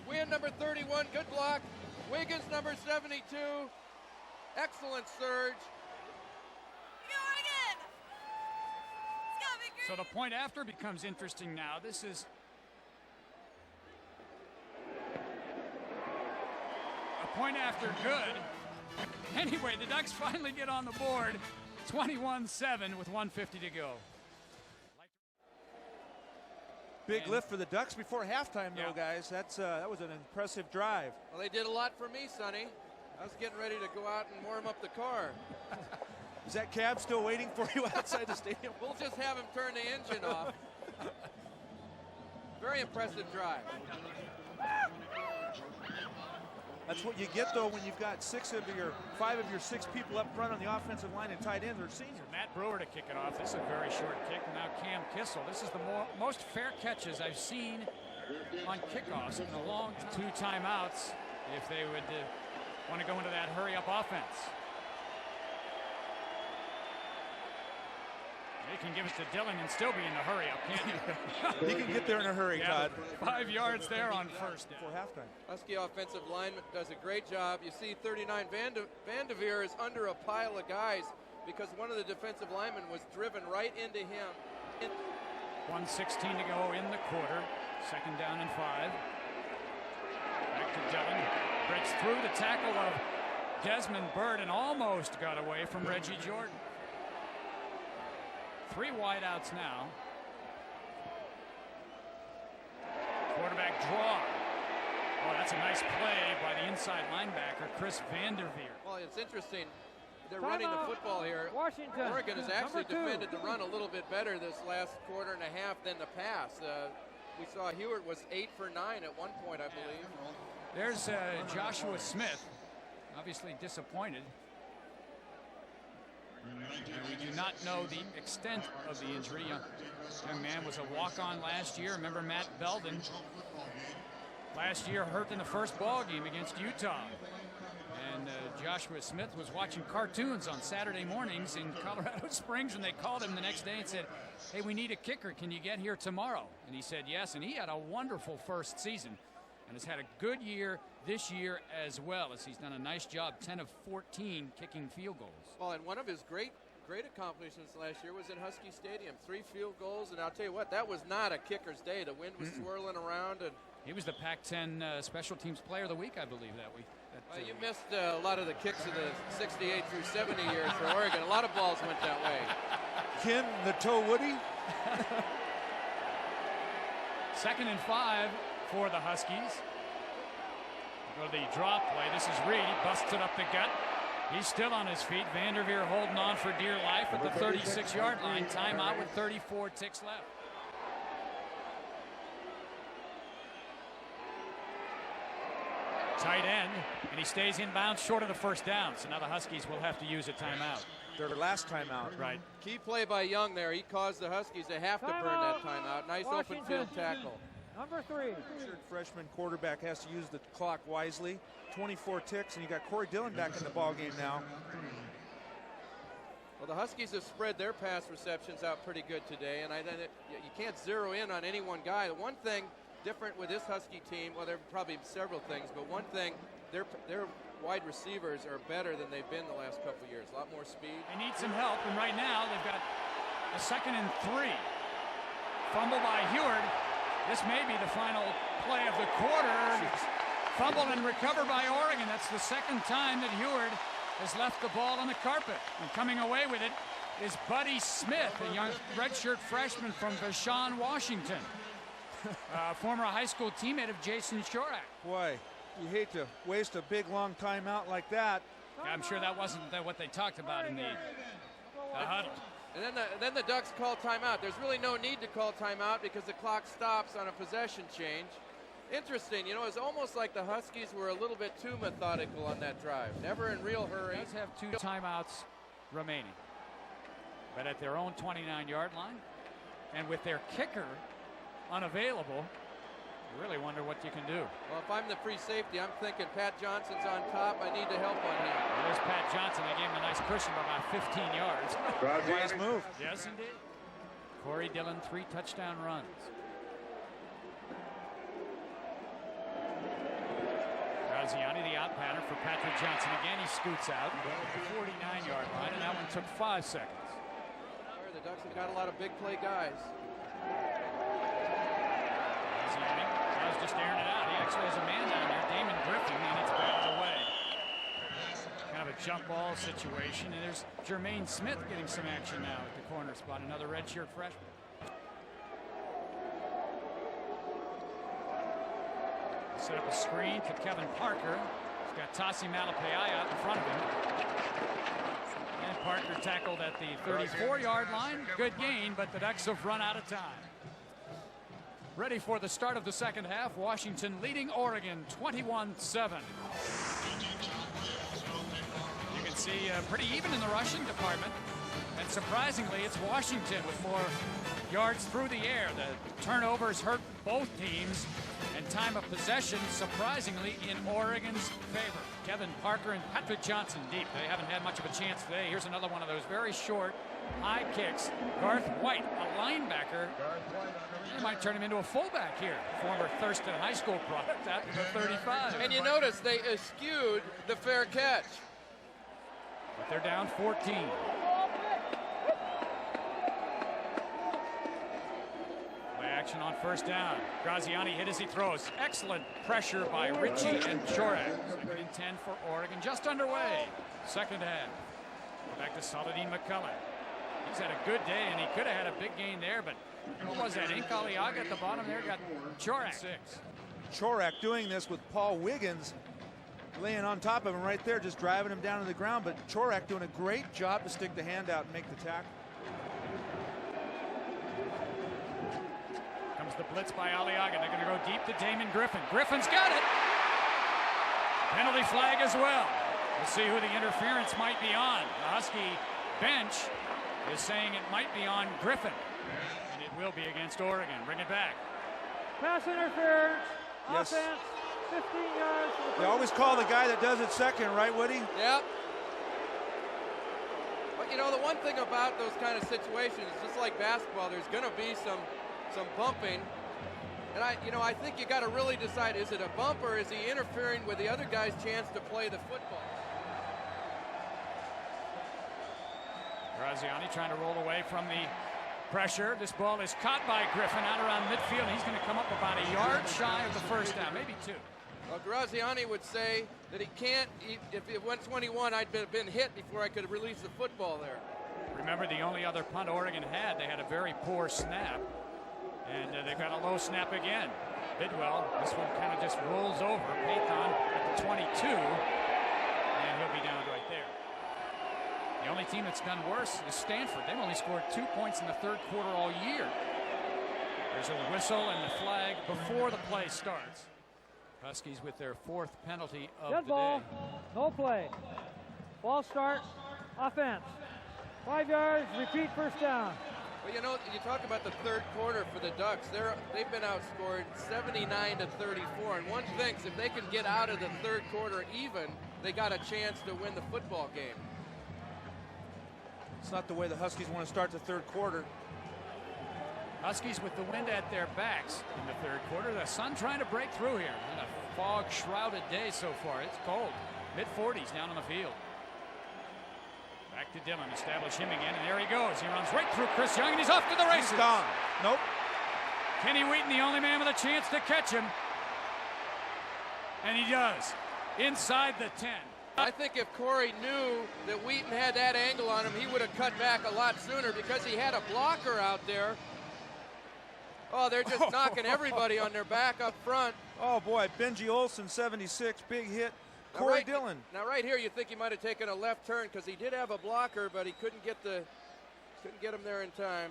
Wynn, number 31, good block. Wiggins, number 72. Excellent surge. So the point after becomes interesting now. This is a point after good. Anyway, the Ducks finally get on the board. 21-7 with 1:50 to go. Big lift for the Ducks before halftime, though, Yeah. guys. That was an impressive drive. Well, they did a lot for me, Sonny. I was getting ready to go out and warm up the car. Is that cab still waiting for you outside the stadium? We'll just have him turn the engine off. Very impressive drive. That's what you get, though, when you've got 5 of your 6 people up front on the offensive line and tight ends are seniors. Matt Brewer to kick it off. This is a very short kick. Now Cam Kissel. This is the most fair catches I've seen on kickoffs in a long 2 timeouts if they would want to go into that hurry-up offense. You can give it to Dillon and still be in the hurry-up, can't you? He can get there in a hurry, Todd. 5 yards there on first down. Before halftime. Husky offensive lineman does a great job. You see 39 Vanderveer is under a pile of guys because one of the defensive linemen was driven right into him. 1:16 to go in the quarter. 2nd down and 5. Back to Dillon. Breaks through the tackle of Desmond Byrd and almost got away from Reggie Jordan. 3 wideouts now. Quarterback draw. Oh, that's a nice play by the inside linebacker, Chris Vanderveer. Well, it's interesting. They're running the football here. Washington. Oregon has actually Number 2. defended the run a little bit better this last quarter and a half than the pass. We saw Hewitt was 8 for 9 at one point, I believe. There's Joshua Smith, obviously disappointed. And we do not know the extent of the injury. Young man was a walk-on last year. Remember Matt Belden? Last year hurt in the first ball game against Utah. And Joshua Smith was watching cartoons on Saturday mornings in Colorado Springs, and they called him the next day and said, hey, we need a kicker. Can you get here tomorrow? And he said yes, and he had a wonderful first season and has had a good year this year as well, as he's done a nice job, 10 of 14 kicking field goals. Well, and one of his great accomplishments last year was at Husky Stadium. 3 field goals, and I'll tell you what, that was not a kicker's day. The wind was swirling around. And he was the Pac-10 Special Teams Player of the Week, I believe, that week. Well, you missed a lot of the kicks of the 68 through 70 years for Oregon. A lot of balls went that way. Ken the Toe Woody. 2nd and 5 for the Huskies. Go to the draw play. This is Reed. Busts it up the gut. He's still on his feet. Vanderveer holding on for dear life at the 36-yard line. Timeout with 34 ticks left. Tight end, and he stays inbounds short of the first down. So now the Huskies will have to use a timeout. Their last timeout. Right. Key play by Young there. He caused the Huskies to have to burn that timeout. Nice open field tackle. Number 3. Freshman quarterback has to use the clock wisely. 24 ticks, and you got Corey Dillon back in the ball game now. Well, the Huskies have spread their pass receptions out pretty good today, and you can't zero in on any one guy. The one thing different with this Husky team, well, there are probably several things, but one thing, their wide receivers are better than they've been the last couple of years. A lot more speed. They need some help, and right now they've got a 2nd and 3. Fumble by Heward. This may be the final play of the quarter. Fumbled and recovered by Oregon. That's the 2nd time that Heward has left the ball on the carpet. And coming away with it is Buddy Smith, a young redshirt freshman from Vashon, Washington. Former high school teammate of Jason Chorak. Boy, you hate to waste a big, long timeout like that. I'm sure that wasn't what they talked about in the huddle. And then the Ducks call timeout. There's really no need to call timeout because the clock stops on a possession change. Interesting, you know, it's almost like the Huskies were a little bit too methodical on that drive. Never in real hurry. Does have 2 timeouts remaining, but at their own 29-yard line, and with their kicker unavailable, you really wonder what you can do. Well, if I'm the free safety, I'm thinking Pat Johnson's on top. I need to help on him. Well, there's Pat Johnson. They gave him a nice cushion of about 15 yards. Nice move. Yes, indeed. Corey Dillon, 3 touchdown runs. Graziani, the out pattern for Patrick Johnson. Again, he scoots out at the 49-yard line, and that one took 5 seconds. The Ducks have got a lot of big play guys. Graziani, I was just airing it out. He actually has a man down there, Damon Griffin, and it's batted away. Kind of a jump ball situation, and there's Jermaine Smith getting some action now at the corner spot, another redshirt freshman. Set up a screen to Kevin Parker. He's got Tassi Malapaya out in front of him. And Parker tackled at the 34-yard line. Good gain, but the Ducks have run out of time. Ready for the start of the second half. Washington leading Oregon 21-7. You can see pretty even in the rushing department. And surprisingly, it's Washington with more yards through the air. The turnovers hurt both teams. And time of possession, surprisingly, in Oregon's favor. Kevin Parker and Patrick Johnson deep. They haven't had much of a chance today. Here's another one of those very short, high kicks. Garth White, a linebacker. They might turn him into a fullback here. Former Thurston High School product at the 35. And you notice they eschewed the fair catch. But they're down 14. Action on first down. Graziani hit as he throws. Excellent pressure by Ritchie and Chorak. 2nd and 10 for Oregon. Just underway. Second half. Back to Saladin McCullough. He's had a good day, and he could have had a big gain there, but what was that? Ink Aliaga at the bottom there got Chorak 6. Chorak doing this with Paul Wiggins laying on top of him right there, just driving him down to the ground, but Chorak doing a great job to stick the hand out and make the tackle. The blitz by Aliaga. They're going to go deep to Damon Griffin. Griffin's got it. Penalty flag as well. We'll see who the interference might be on. The Husky bench is saying it might be on Griffin, and it will be against Oregon. Bring it back. Pass interference. Yes. Offense. 15 yards. They always call the guy that does it second, right, Woody? Yep. But you know, the one thing about those kind of situations, just like basketball, there's going to be some bumping. And I think you got to really decide, is it a bump or is he interfering with the other guy's chance to play the football? Graziani trying to roll away from the pressure. This ball is caught by Griffin out around midfield. He's going to come up about a yard shy of the first down, maybe 2. Well, Graziani would say that he can't, if it went 21, I'd been hit before I could release the football there. Remember, the only other punt Oregon had, they had a very poor snap. And they've got a low snap again. Bidwell, this one kind of just rolls over. Payton at the 22, and he'll be down right there. The only team that's done worse is Stanford. They've only scored 2 points in the third quarter all year. There's a whistle and the flag before the play starts. Huskies with their 4th penalty of Dead the ball. day. No play. Ball start. Offense. 5 yards. Repeat first down. Well, you know, you talk about the third quarter for the Ducks. They've been outscored 79-34. And one thinks if they can get out of the third quarter even, they got a chance to win the football game. It's not the way the Huskies want to start the third quarter. Huskies with the wind at their backs in the third quarter. The sun trying to break through here. In a fog-shrouded day so far. It's cold. Mid-40s down on the field. Back to Dillon. Establish him again, and there he goes. He runs right through Chris Young, and he's off to the races. He's gone. Nope. Kenny Wheaton, the only man with a chance to catch him. And he does. Inside the 10. I think if Corey knew that Wheaton had that angle on him, he would have cut back a lot sooner because he had a blocker out there. Oh, they're just knocking everybody on their back up front. Oh, boy. Benji Olsen, 76. Big hit. Corey Dillon. Now, right here, you think he might have taken a left turn because he did have a blocker, but he couldn't get him there in time.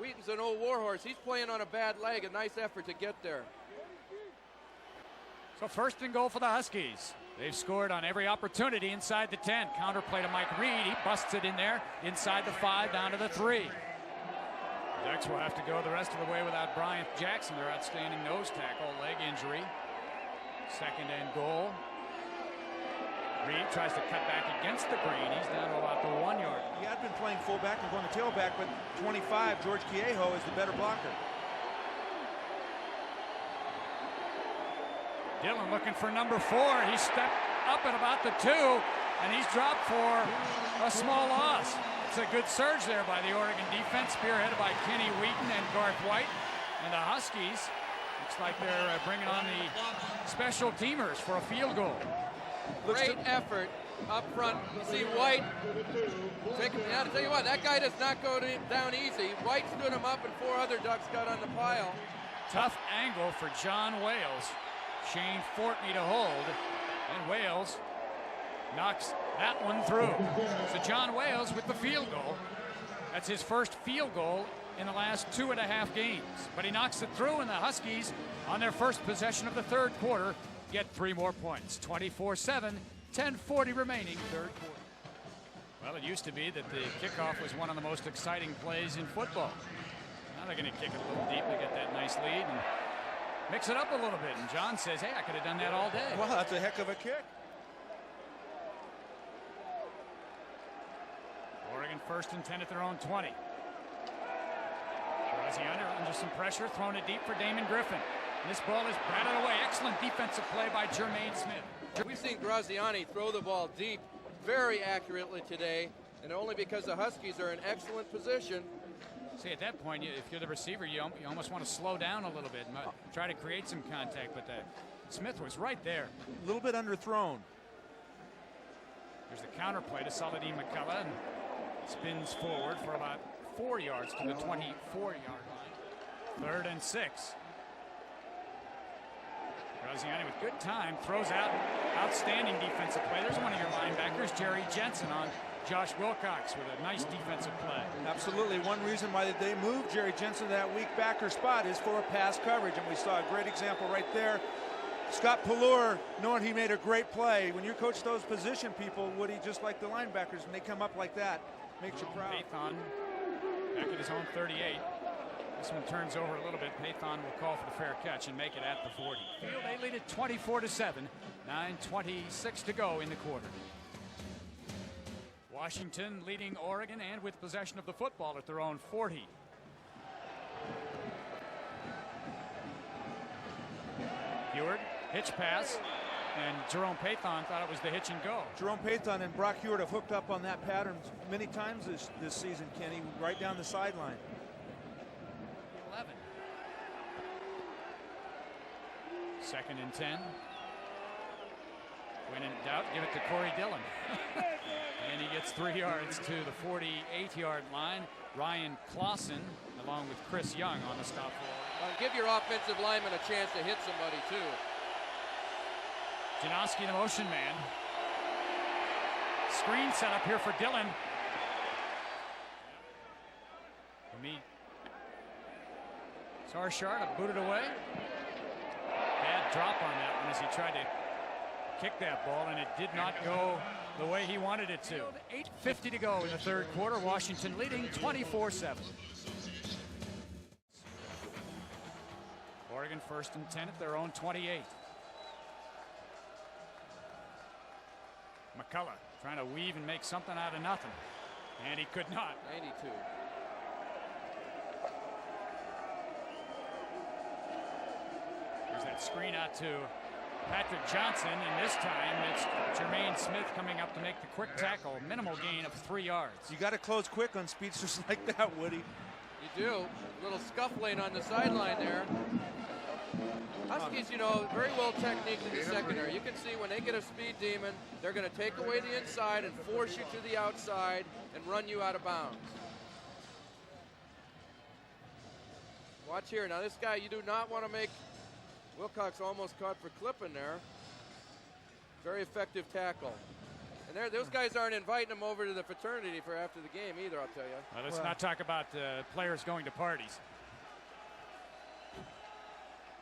Wheaton's an old warhorse. He's playing on a bad leg. A nice effort to get there. So 1st and goal for the Huskies. They've scored on every opportunity inside the 10. Counter play to Mike Reed. He busts it in there inside the 5 down to the 3. Ducks will have to go the rest of the way without Bryant Jackson, their outstanding nose tackle, leg injury. 2nd and goal. Reed tries to cut back against the green. He's down to about the 1 yard. He had been playing fullback and going to tailback, but 25, George Quiejo, is the better blocker. Dillon looking for number 4. He stepped up at about the 2, and he's dropped for a small loss. It's a good surge there by the Oregon defense, spearheaded by Kenny Wheaton and Garth White. And the Huskies, looks like they're bringing on the special teamers for a field goal. Great effort up front. You see White take him down. I tell you what, that guy does not go down easy. White stood him up, and 4 other Ducks got on the pile. Tough angle for John Wales. Shane Fortney to hold, and Wales knocks that one through. So John Wales with the field goal. That's his first field goal in the last 2.5 games. But he knocks it through, and the Huskies, on their first possession of the third quarter, get 3 more points. 24-7, 10:40 remaining, third quarter. Well, it used to be that the kickoff was one of the most exciting plays in football. Now they're going to kick it a little deep. They get that nice lead and mix it up a little bit. And John says, hey, I could have done that all day. Well, that's a heck of a kick. Oregon 1st and 10 at their own 20. Graziani under some pressure, throwing it deep for Damon Griffin. And this ball is batted away. Excellent defensive play by Jermaine Smith. We've seen Graziani throw the ball deep very accurately today, and only because the Huskies are in excellent position. See, at that point, if you're the receiver, you almost want to slow down a little bit and try to create some contact, but Smith was right there. A little bit underthrown. There's the counter play to Saladin McCullough, and spins forward for about 4 yards to the 24-yard line. 3rd and 6. Graziani with good time throws out outstanding defensive play. There's one of your linebackers, Jerry Jensen, on Josh Wilcox with a nice defensive play. Absolutely. One reason why they moved Jerry Jensen to that weak backer spot is for a pass coverage, and we saw a great example right there. Scott Pallure, knowing he made a great play. When you coach those position people, Woody, just like the linebackers, when they come up like that, Makes you proud. Pathon back at his own 38. This one turns over a little bit. Pathon will call for the fair catch and make it at the 40. Field, they lead it 24-7. 9:26 to go in the quarter. Washington leading Oregon and with possession of the football at their own 40. Heward, hitch pass, and Jerome Pathon thought it was the hitch and go. Jerome Pathon and Brock Heward have hooked up on that pattern many times this season, Kenny, right down the sideline. 11. 2nd and 10. When in doubt, give it to Corey Dillon. And he gets 3 yards to the 48-yard line. Ryan Clausen, along with Chris Young on the stop for. Give your offensive lineman a chance to hit somebody, too. Janoski, the motion man. Screen set up here for Dillon. Sarshard booted away. Bad drop on that one as he tried to kick that ball, and it did not go the way he wanted it to. 8:50 to go in the third quarter. Washington leading 24-7. Oregon 1st and 10 at their own 28. McCullough trying to weave and make something out of nothing, and he could not. 92. There's that screen out to Patrick Johnson, and this time it's Jermaine Smith coming up to make the quick tackle. Minimal gain of 3 yards. You got to close quick on speedsters like that, Woody. You do. A little scuffling on the sideline there. Huskies, you know, very well techniqued in the secondary. You can see when they get a speed demon, they're going to take away the inside and force you to the outside and run you out of bounds. Watch here. Now, this guy, you do not want to make. Wilcox almost caught for clipping there. Very effective tackle. And those guys aren't inviting him over to the fraternity for after the game either, I'll tell you. Well, let's not talk about players going to parties.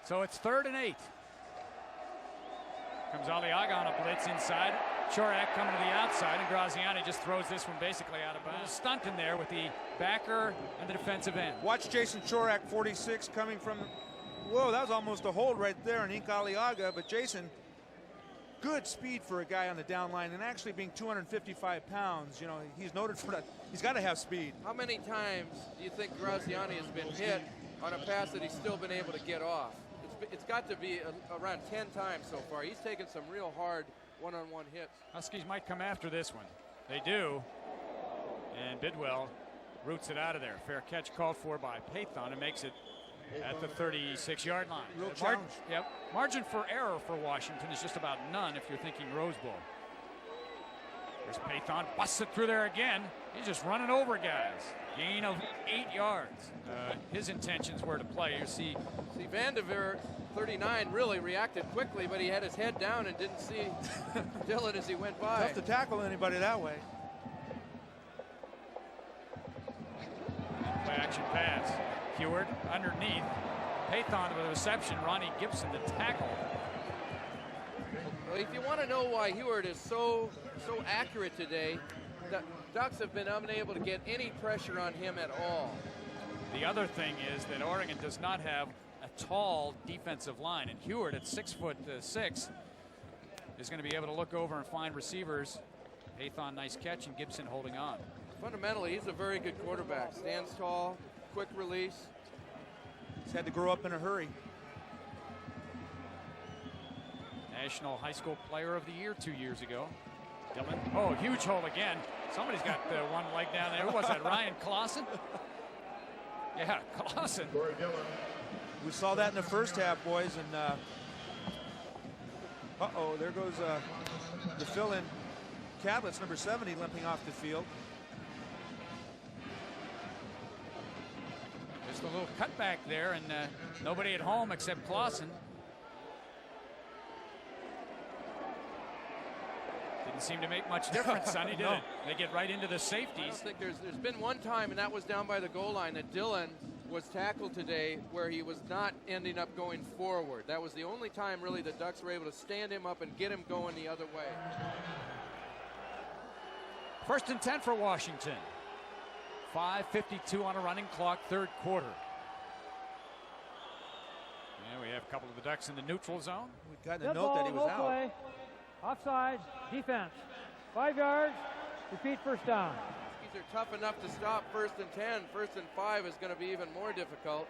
So it's 3rd and 8. Comes Aliaga on a blitz inside. Chorak coming to the outside, and Graziani just throws this one basically out of bounds. Stunt in there with the backer and the defensive end. Watch Jason Chorak, 46, coming from. Whoa, that was almost a hold right there on Ink Aliaga, but Jason, good speed for a guy on the down line, and actually being 255 pounds, you know, he's noted for that. He's got to have speed. How many times do you think Graziani has been hit on a pass that he's still been able to get off? It's got to be around 10 times so far. He's taken some real hard one-on-one hits. Huskies might come after this one. They do. And Bidwell roots it out of there. Fair catch called for by Pathon and makes it at the 36-yard line. Real challenge. Margin for error for Washington is just about none if you're thinking Rose Bowl. There's Pathon, busts it through there again. He's just running over guys. Gain of 8 yards. His intentions were to play. You see Vandeveer, 39, really reacted quickly, but he had his head down and didn't see Dillon as he went by. Tough to tackle anybody that way. Play action pass. Heward underneath. Pathon with a reception. Ronnie Gibson the tackle. Well, if you want to know why Heward is so accurate today, the Ducks have been unable to get any pressure on him at all. The other thing is that Oregon does not have a tall defensive line, and Heward at 6'6" is going to be able to look over and find receivers. Pathon, nice catch, and Gibson holding on. Fundamentally, he's a very good quarterback. Stands tall, quick release. He's had to grow up in a hurry. National High School Player of the Year 2 years ago. Dillon. Oh, huge hole again. Somebody's got one leg down there. Who was that? Ryan Clausen? Yeah, Clausen. We saw that in the first half, boys, and uh-oh, there goes the fill-in Cadlett's number 70 limping off the field. Just a little cutback there, and nobody at home except Clausen. Didn't seem to make much difference, Sonny, did it? They get right into the safeties. I don't think there's been one time, and that was down by the goal line, that Dillon was tackled today where he was not ending up going forward. That was the only time, really, the Ducks were able to stand him up and get him going the other way. 1st and 10 for Washington. 5:52 on a running clock, third quarter. And we have a couple of the Ducks in the neutral zone. We got a note that he was out. Play. Offside, defense. 5 yards, repeat first down. These are tough enough to stop 1st and 10. 1st and 5 is going to be even more difficult.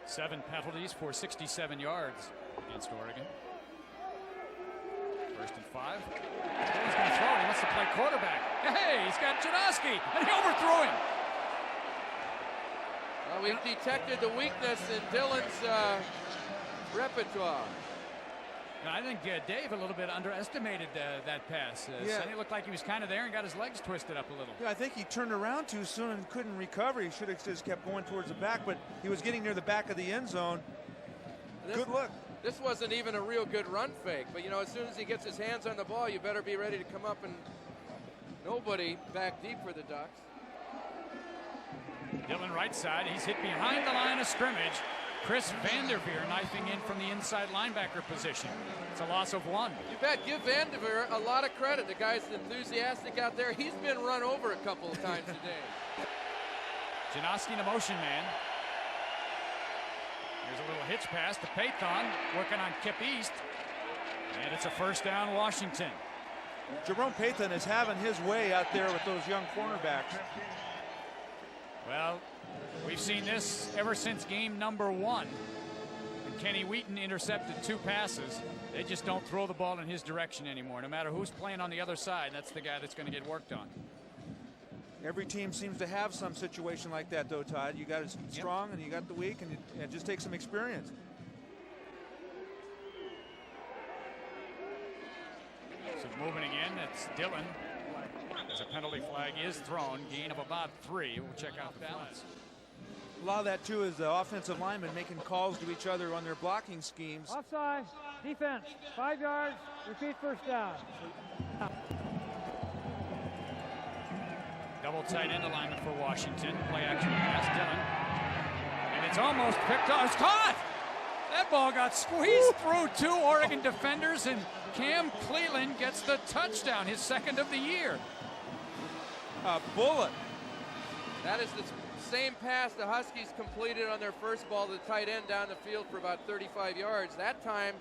7 penalties for 67 yards against Oregon. 1st and 5. He's going to throw it. He wants to play quarterback. Hey, he's got Janoski, and he overthrew him. Well, we've detected the weakness in Dillon's repertoire. I think Dave a little bit underestimated that pass. Sonny looked like he was kind of there and got his legs twisted up a little. Yeah, I think he turned around too soon and couldn't recover. He should have just kept going towards the back, but he was getting near the back of the end zone. Good look. This wasn't even a real good run fake, but you know, as soon as he gets his hands on the ball, you better be ready to come up, and nobody back deep for the Ducks. Dillon right side. He's hit behind the line of scrimmage. Chris Vanderveer knifing in from the inside linebacker position. It's a loss of 1. You bet. Give Vanderveer a lot of credit. The guy's enthusiastic out there. He's been run over a couple of times today. Janoski in a motion man. Here's a little hitch pass to Payton, working on Kip East. And it's a first down, Washington. Jerome Payton is having his way out there with those young cornerbacks. Well, we've seen this ever since game number 1. And Kenny Wheaton intercepted 2 passes. They just don't throw the ball in his direction anymore. No matter who's playing on the other side, that's the guy that's going to get worked on. Every team seems to have some situation like that, though, Todd. You got the strong and you got the weak, and it just takes some experience. So moving again, it's Dillon. As a penalty flag is thrown, gain of about 3. We'll check out the balance. A lot of that, too, is the offensive linemen making calls to each other on their blocking schemes. Offside, defense, 5 yards, repeat first down. Double tight end alignment for Washington. Play action pass Dillon. And it's almost picked up. It's caught! That ball got squeezed through 2 Oregon defenders, and Cam Cleland gets the touchdown, his 2nd of the year. A bullet. That is the same pass the Huskies completed on their first ball to the tight end down the field for about 35 yards. That time,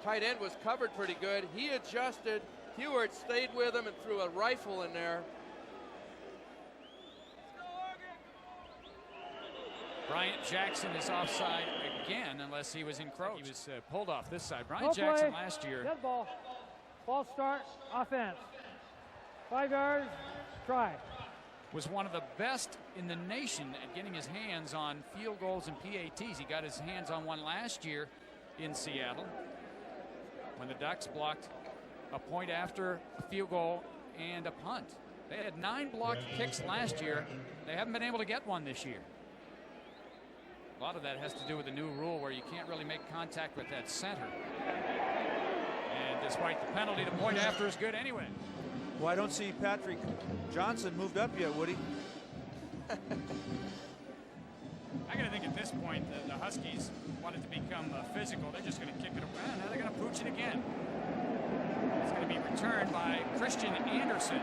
tight end was covered pretty good. He adjusted. Hewart stayed with him and threw a rifle in there. Bryant Jackson is offside again, unless he was encroached. He was pulled off this side. Bryant Jackson last year. Dead ball. Ball start, offense. 5 yards, try. Was one of the best in the nation at getting his hands on field goals and PATs. He got his hands on one last year in Seattle when the Ducks blocked a point after a field goal and a punt. They had 9 blocked kicks last year. They haven't been able to get one this year. A lot of that has to do with the new rule where you can't really make contact with that center. And despite the penalty, the point after is good anyway. Well, I don't see Patrick Johnson moved up yet, Woody. I got to think at this point the Huskies wanted to become physical. They're just going to kick it around. Now they're going to pooch it again. It's going to be returned by Christian Anderson.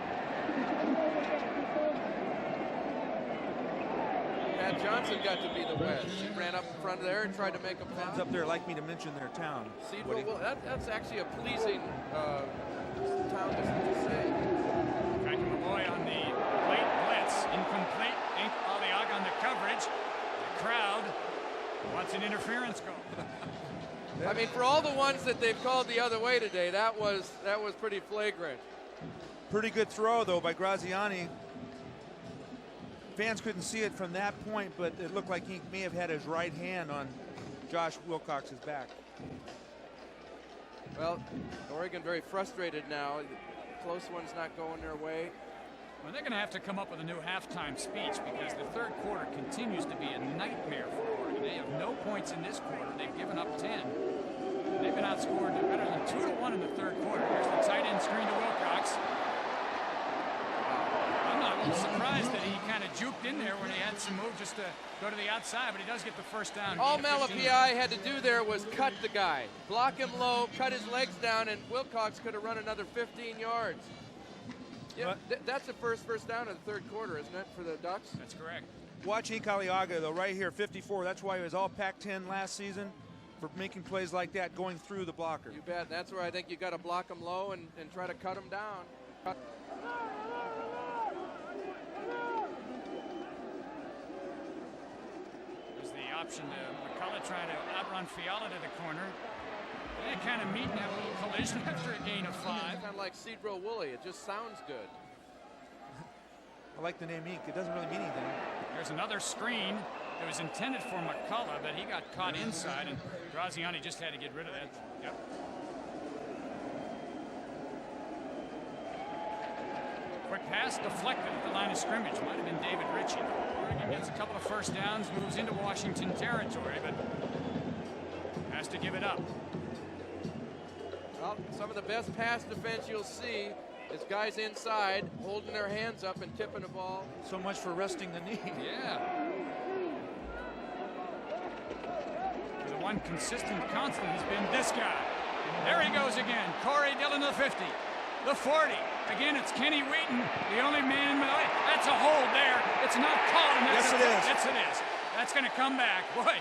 Pat Johnson got to be the wedge. He ran up in front of there and tried to make a Fans pass. up there like me to mention their town. Well, that's actually a pleasing town to say. Frankie Malloy on the late blitz. Incomplete. Ink Aliag on the coverage. The crowd wants an interference call. I mean, for all the ones that they've called the other way today, that was pretty flagrant. Pretty good throw, though, by Graziani. Fans couldn't see it from that point, but it looked like he may have had his right hand on Josh Wilcox's back. Well, Oregon very frustrated now. Close one's not going their way. Well, they're going to have to come up with a new halftime speech because the third quarter continues to be a nightmare for Oregon. They have no points in this quarter. They've given up 10. They've been outscored better than 2-1 in the third quarter. Here's the tight end screen to Wilcox. I'm not a little surprised that he kind of juked in there when he had some move just to go to the outside, but he does get the first down. All Malapai had to do there was cut the guy, block him low, cut his legs down, and Wilcox could have run another 15 yards. Yeah, that's the first down of the third quarter, isn't it, for the Ducks? That's correct. Watch Ikaliaga, though, right here, 54. That's why he was all Pac-10 last season, for making plays like that, going through the blocker. You bet. That's where I think you got to block them low and try to cut them down. There's the option to McCullough trying to outrun Fiala to the corner. They kind of meet and have a little collision after a gain of 5. Kind of like Cedro Woolley. It just sounds good. I like the name Ink. It doesn't really mean anything. There's another screen that was intended for McCullough, but he got caught inside, and Graziani just had to get rid of that. Yep. Quick pass deflected at the line of scrimmage. Might have been David Ritchie. Oregon gets a couple of first downs, moves into Washington territory, but has to give it up. Well, some of the best pass defense you'll see is guys inside holding their hands up and tipping the ball. So much for resting the knee. Yeah. The one consistent constant has been this guy. There he goes again. Corey Dillon to the 50. The 40. Again, it's Kenny Wheaton, the only man in the way. That's a hold there. It's not caught. And Yes, it is. Yes, it is. That's going to come back. Boy.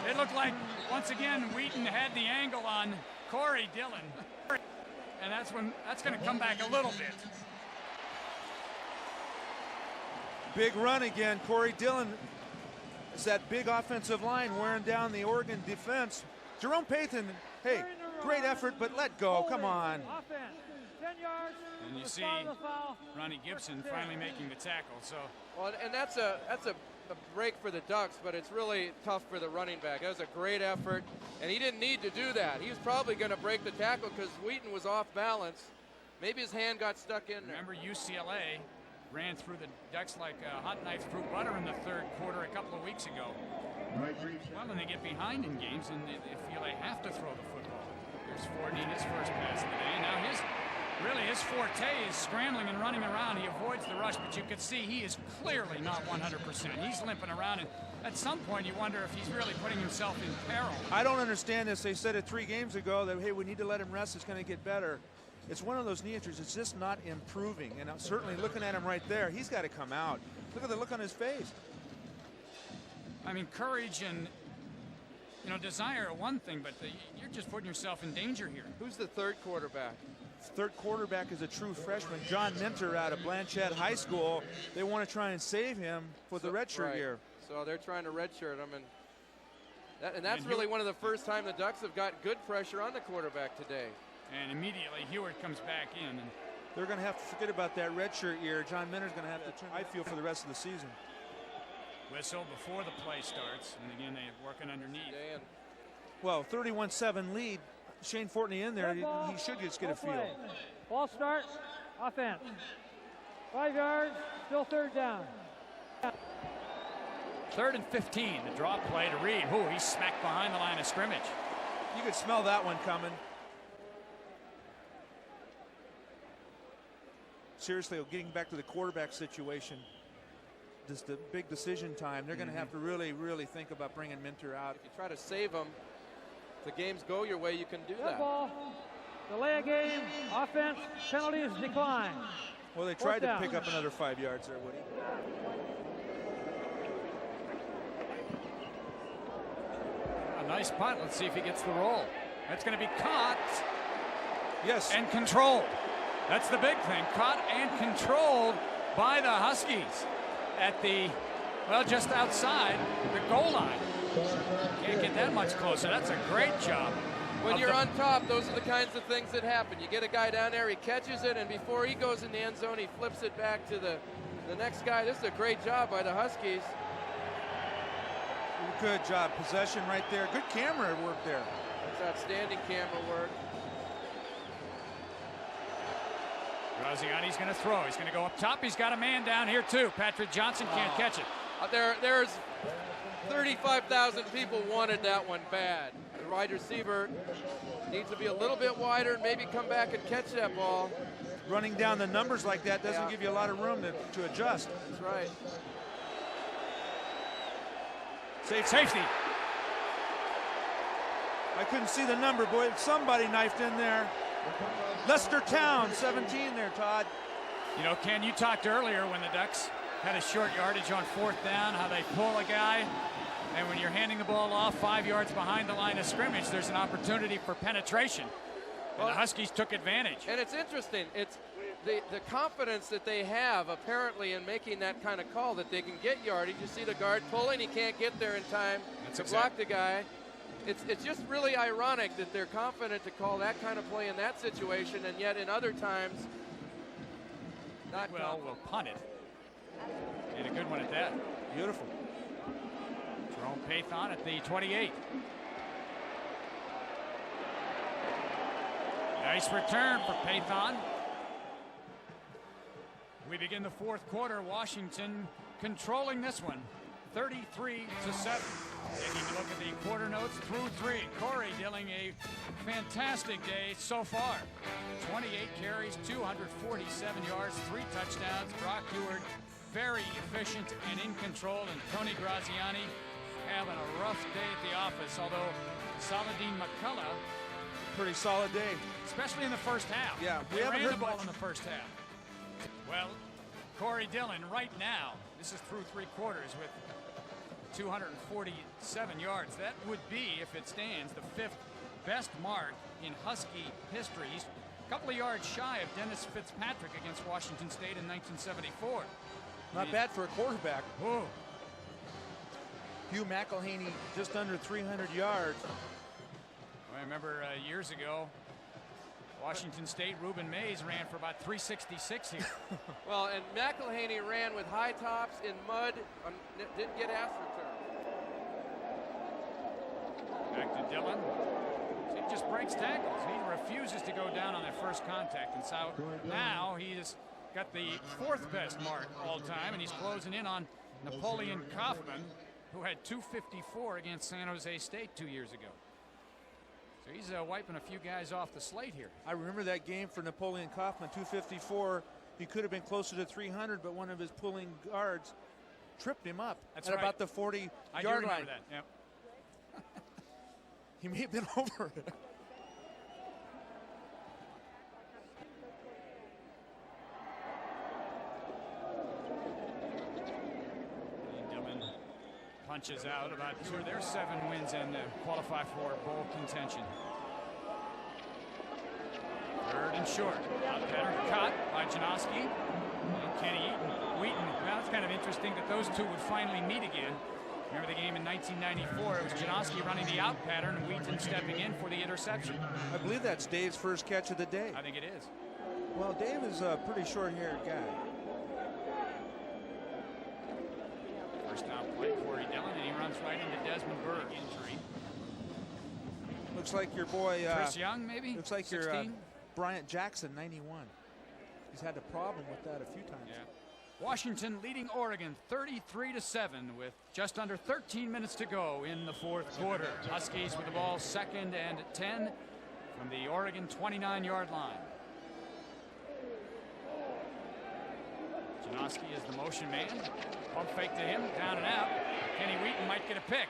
It looked like, once again, Wheaton had the angle on Corey Dillon. And that's going to come back a little bit. Big run again. Corey Dillon is that big offensive line wearing down the Oregon defense. Jerome Pathan, hey, great effort, but let go. Come on. And you see Ronnie Gibson finally making the tackle. So, well, and that's a break for the Ducks, but it's really tough for the running back. That was a great effort, and he didn't need to do that. He was probably going to break the tackle because Wheaton was off balance. Maybe his hand got stuck in there. Remember, UCLA ran through the Ducks like a hot knife through butter in the third quarter a couple of weeks ago. Well, then they get behind in games and they feel they have to throw the football. Here's Ford in his first pass of the day. Now his forte is scrambling and running around. He avoids the rush, but you can see he is clearly not 100%. He's limping around, and at some point you wonder if he's really putting himself in peril. I don't understand this. They said it 3 games ago that, hey, we need to let him rest. It's going to get better. It's one of those knee injuries. It's just not improving. And I'm certainly looking at him right there. He's got to come out. Look at the look on his face. I mean, courage and desire are one thing, but you're just putting yourself in danger here. Who's the third quarterback? Third quarterback is a true freshman, John Minter out of Blanchette High School. They want to try and save him for the redshirt year. So they're trying to redshirt him, and that's really one of the first time the Ducks have got good pressure on the quarterback today. And immediately Hewitt comes back in. And they're going to have to forget about that redshirt year. John Minter's going to have to turn, I feel, for the rest of the season. Whistle before the play starts, and again they're working underneath. Well, 31-7 lead. Shane Fortney in there. He should just get a feel. Ball start, offense. 5 yards, still third down. 3rd and 15. The draw play to Reed. Ooh, he's smacked behind the line of scrimmage. You could smell that one coming. Seriously, getting back to the quarterback situation, just a big decision time. They're going to have to really, really think about bringing Minter out. If you try to save him, if the games go your way, you can do that. Ball. Delay a game. Offense. Penalties decline. Well, they tried to pick up another 5 yards there, Woody. A nice punt. Let's see if he gets the roll. That's going to be caught. Yes. And controlled. That's the big thing. Caught and controlled by the Huskies at just outside the goal line. Can't get that much closer. That's a great job. When you're on top, those are the kinds of things that happen. You get a guy down there, he catches it, and before he goes in the end zone, he flips it back to the next guy. This is a great job by the Huskies. Good job. Possession right there. Good camera work there. That's outstanding camera work. Graziani's going to throw. He's going to go up top. He's got a man down here, too. Patrick Johnson can't catch it. There's 35,000 people wanted that one bad. The wide receiver needs to be a little bit wider and maybe come back and catch that ball. Running down the numbers like that doesn't give you a lot of room to adjust. That's right. Safety. I couldn't see the number, boy. Somebody knifed in there. Lester Town, 17 there, Todd. You know, Ken, you talked earlier when the Ducks had a short yardage on 4th down, how they pull a guy, and when you're handing the ball off 5 yards behind the line of scrimmage, there's an opportunity for penetration. And the Huskies took advantage. And it's interesting. It's the confidence that they have apparently in making that kind of call, that they can get yardage. You see the guard pulling, he can't get there in time to block the guy. It's just really ironic that they're confident to call that kind of play in that situation, and yet in other times, not well, we'll punt it. And a good one at that. Beautiful. Jerome Pathon at the 28. Nice return for Pathon. We begin the 4th quarter. Washington controlling this one, 33-7. Taking a look at the quarter notes through 3. Corey Dillon, a fantastic day so far. 28 carries, 247 yards, 3 touchdowns. Brock Eward, very efficient and in control. And Tony Graziani having a rough day at the office, although Saladin McCullough, pretty solid day. Especially in the first half. Yeah, we ran the ball in the first half. Well, Corey Dillon right now, this is through 3 quarters with 247 yards. That would be, if it stands, the 5th best mark in Husky history. He's a couple of yards shy of Dennis Fitzpatrick against Washington State in 1974. Not bad for a quarterback. Whoa. Hugh McElhaney just under 300 yards. I remember years ago, Washington State, Reuben Mays ran for about 366 here. Well, and McElhaney ran with high tops in mud, didn't get AstroTurf. Back to Dillon. He just breaks tackles. He refuses to go down on that first contact. And so now he's got the 4th best mark all time, and he's closing in on Napoleon Kaufman, who had 254 against San Jose State 2 years ago. So he's wiping a few guys off the slate here. I remember that game for Napoleon Kaufman, 254. He could have been closer to 300, but one of his pulling guards tripped him up at about the 40-yard line. That. Yep. He may have been over it. Dillon punches out about 2 of their 7 wins and qualify for bowl contention. 3rd and short. Out pattern caught by Janoski and Kenny Wheaton. Well, it's kind of interesting that those two would finally meet again. Remember the game in 1994? It was Janoski running the out pattern and Wheaton stepping in for the interception. I believe that's Dave's first catch of the day. I think it is. Well, Dave is a pretty short-haired guy. First down play, Corey Dillon, and he runs right into Desmond Berg. Injury. Looks like your boy... Chris Young, maybe? Looks like 16? your Bryant Jackson, 91. He's had a problem with that a few times. Yeah. Washington leading Oregon 33-7 with just under 13 minutes to go in the 4th quarter. Huskies with the ball 2nd and 10 from the Oregon 29-yard line. Janoski is the motion man. Pump fake to him, down and out. Kenny Wheaton might get a pick.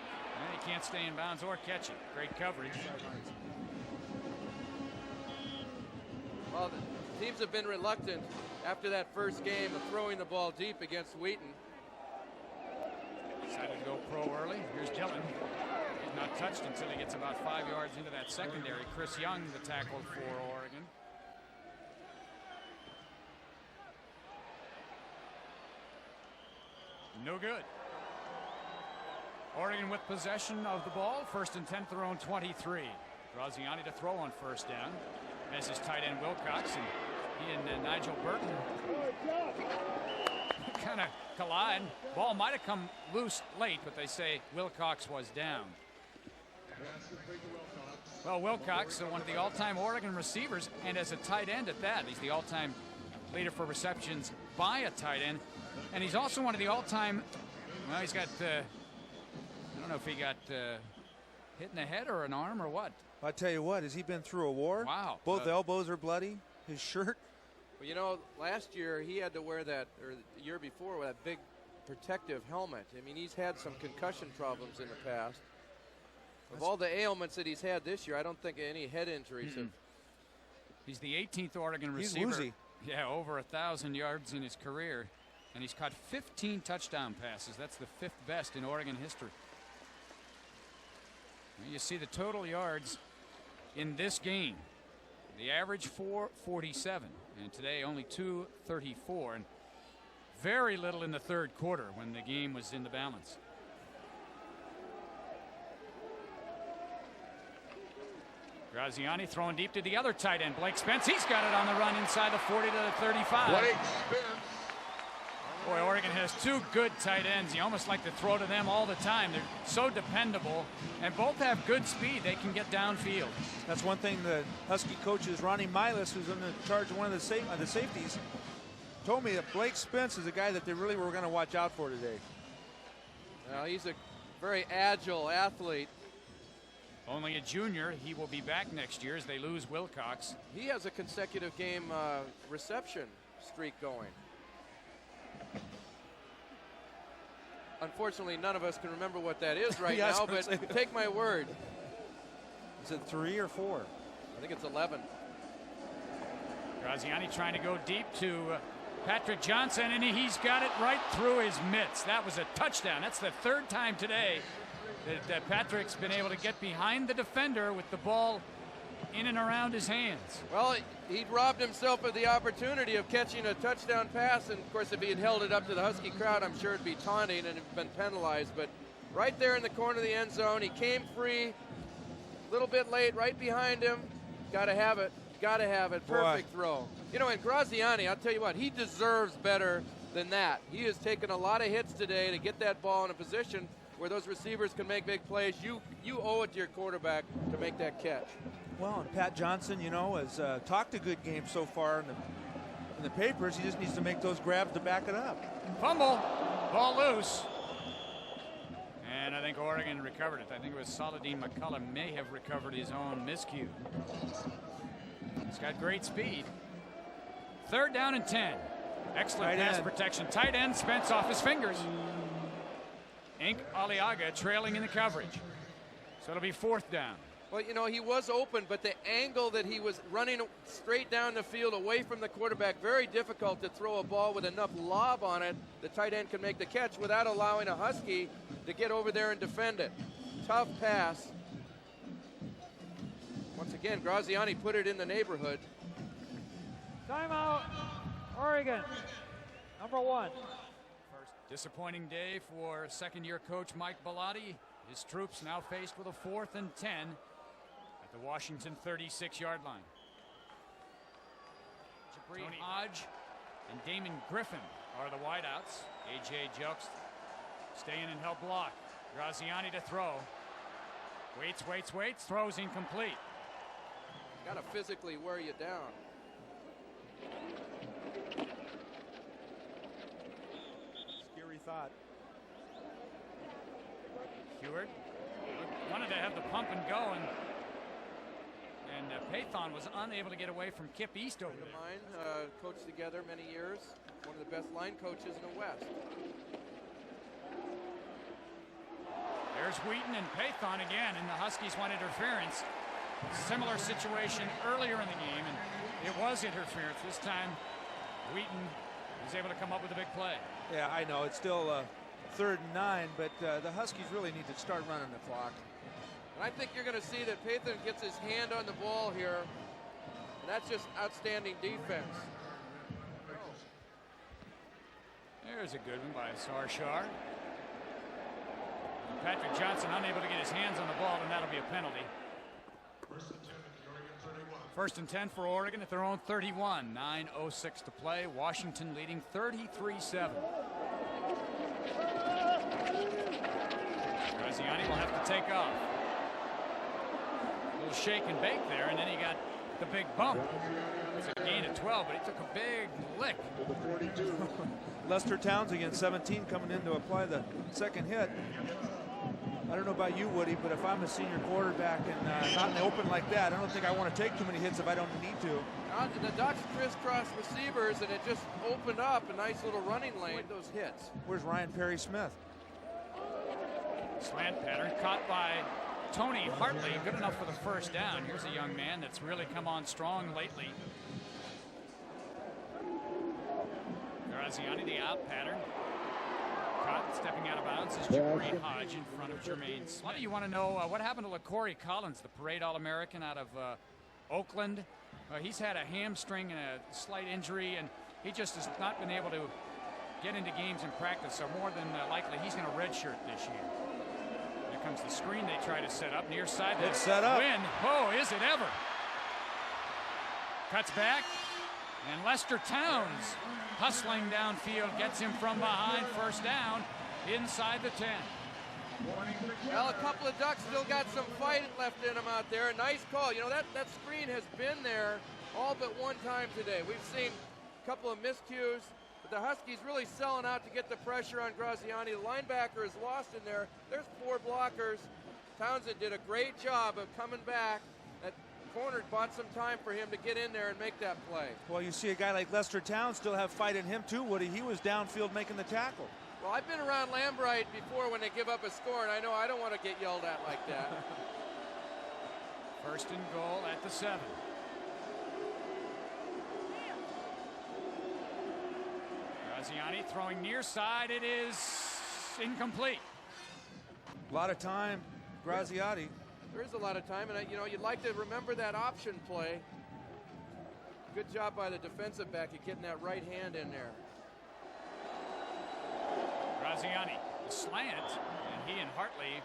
He can't stay in bounds or catch it. Great coverage. Well, the teams have been reluctant after that first game of throwing the ball deep against Wheaton. Decided to go pro early. Here's Dillon. He's not touched until he gets about 5 yards into that secondary. Chris Young, the tackle for Oregon. No good. Oregon with possession of the ball. 1st and 10 at their own 23. Graziani to throw on 1st down. As his tight end Wilcox, and he and Nigel Burton kind of collide. Ball might have come loose late, but they say Wilcox was down. Well, Wilcox, one of the all-time Oregon receivers, and as a tight end at that. He's the all-time leader for receptions by a tight end, and he's also one of the all-time, well, he's got, I don't know if he got hit in the head or an arm or what. I'll tell you what, has he been through a war? Wow. Both elbows are bloody. His shirt. Well, you know, last year he had to wear that, or the year before, with that big protective helmet. I mean, he's had some concussion problems in the past. Of all the ailments that he's had this year, I don't think any head injuries have. He's the 18th Oregon He's receiver. woozy. Yeah, over 1,000 yards in his career. And he's caught 15 touchdown passes. That's the 5th best in Oregon history. You see the total yards in this game. The average 447, and today only 234, and very little in the third quarter when the game was in the balance. Graziani throwing deep to the other tight end, Blake Spence. He's got it on the run inside the 40 to the 35. Blake Spence. Boy, Oregon has two good tight ends. You almost like to throw to them all the time. They're so dependable, and both have good speed. They can get downfield. That's one thing the Husky coaches, Ronnie Milas, who's in charge of one of the safeties, told me that Blake Spence is a guy that they really were going to watch out for today. Well, he's a very agile athlete. Only a junior. He will be back next year as they lose Wilcox. He has a consecutive game reception streak going. Unfortunately, none of us can remember what that is right Yes, now, but take my word. Is it 3 or 4? I think it's 11. Graziani trying to go deep to Patrick Johnson, and he's got it right through his mitts. That was a touchdown. That's the third time today that Patrick's been able to get behind the defender with the ball in and around his hands. Well, he'd robbed himself of the opportunity of catching a touchdown pass, and of course if he had held it up to the Husky crowd, I'm sure it'd be taunting and it'd been penalized. But right there in the corner of the end zone, he came free, a little bit late, right behind him. Gotta have it, perfect throw. You know, and Graziani, I'll tell you what, he deserves better than that. He has taken a lot of hits today to get that ball in a position where those receivers can make big plays. You owe it to your quarterback to make that catch. Well, and Pat Johnson, you know, has talked a good game so far in the papers. He just needs to make those grabs to back it up. Fumble, ball loose. And I think Oregon recovered it. I think it was Saladin McCullum may have recovered his own miscue. He's got great speed. 3rd down and 10. Excellent pass protection. Tight end Spence off his fingers. Ink Aliaga trailing in the coverage. So it'll be 4th down. Well, you know, he was open, but the angle that he was running straight down the field away from the quarterback, very difficult to throw a ball with enough lob on it. The tight end can make the catch without allowing a Husky to get over there and defend it. Tough pass. Once again, Graziani put it in the neighborhood. Timeout, Oregon, number 1. First disappointing day for second-year coach Mike Bellotti. His troops now faced with a 4th and 10 at the Washington 36-yard line. Jabri Hodge and Damon Griffin are the wideouts. A.J. Jelks stay in and help block. Graziani to throw. Waits, throws incomplete. Got to physically wear you down. Scary thought. Heward wanted to have the pump and go, and Pathon was unable to get away from Kip East over there. Mine coached together many years. One of the best line coaches in the West. There's Wheaton and Pathon again, and the Huskies want interference. Similar situation earlier in the game, and it was interference. This time, Wheaton was able to come up with a big play. Yeah, I know. It's still 3rd and 9, but the Huskies really need to start running the clock. And I think you're going to see that Pathon gets his hand on the ball here, and that's just outstanding defense. There's a good one by Sarshar. Patrick Johnson unable to get his hands on the ball, and that'll be a penalty. 1st and 10 for Oregon at their own 31. 9:06 to play. Washington leading 33-7. Graziani will have to take off. A little shake and bake there, and then he got the big bump. It's a gain of 12, but he took a big lick. Lester Towns against 17 coming in to apply the second hit. I don't know about you, Woody, but if I'm a senior quarterback and not in the open like that, I don't think I want to take too many hits if I don't need to. The Ducks crisscross receivers, and it just opened up a nice little running lane with those hits. Where's Ryan Perry Smith? Slant pattern caught by Tony Hartley, good enough for the first down. Here's a young man that's really come on strong lately. Graziani, the out pattern. Caught, stepping out of bounds is Jabari Hodge in front of Jermaine Smith. You want to know what happened to LaCorey Collins, the parade All-American out of Oakland. He's had a hamstring and a slight injury, and he just has not been able to get into games in practice, so more than likely he's going to redshirt this year. Here comes the screen they try to set up. Near side, it's set up. Win. Oh, is it ever? Cuts back, and Lester Towns hustling downfield, gets him from behind, first down, inside the 10. Well, a couple of Ducks still got some fight left in them out there. A nice call. You know, that screen has been there all but one time today. We've seen a couple of miscues, but the Huskies really selling out to get the pressure on Graziani. The linebacker is lost in there. There's 4 blockers. Townsend did a great job of coming back. That corner bought some time for him to get in there and make that play. Well, you see a guy like Lester Towns still have fight in him too, Woody. He was downfield making the tackle. Well, I've been around Lambright before when they give up a score, and I know I don't want to get yelled at like that. First and goal at the 7. Graziani throwing near side. It is incomplete. A lot of time, Graziani. There is a lot of time, and you know, you'd like to remember that option play. Good job by the defensive back at getting that right hand in there. Graziani, the slant, and he and Hartley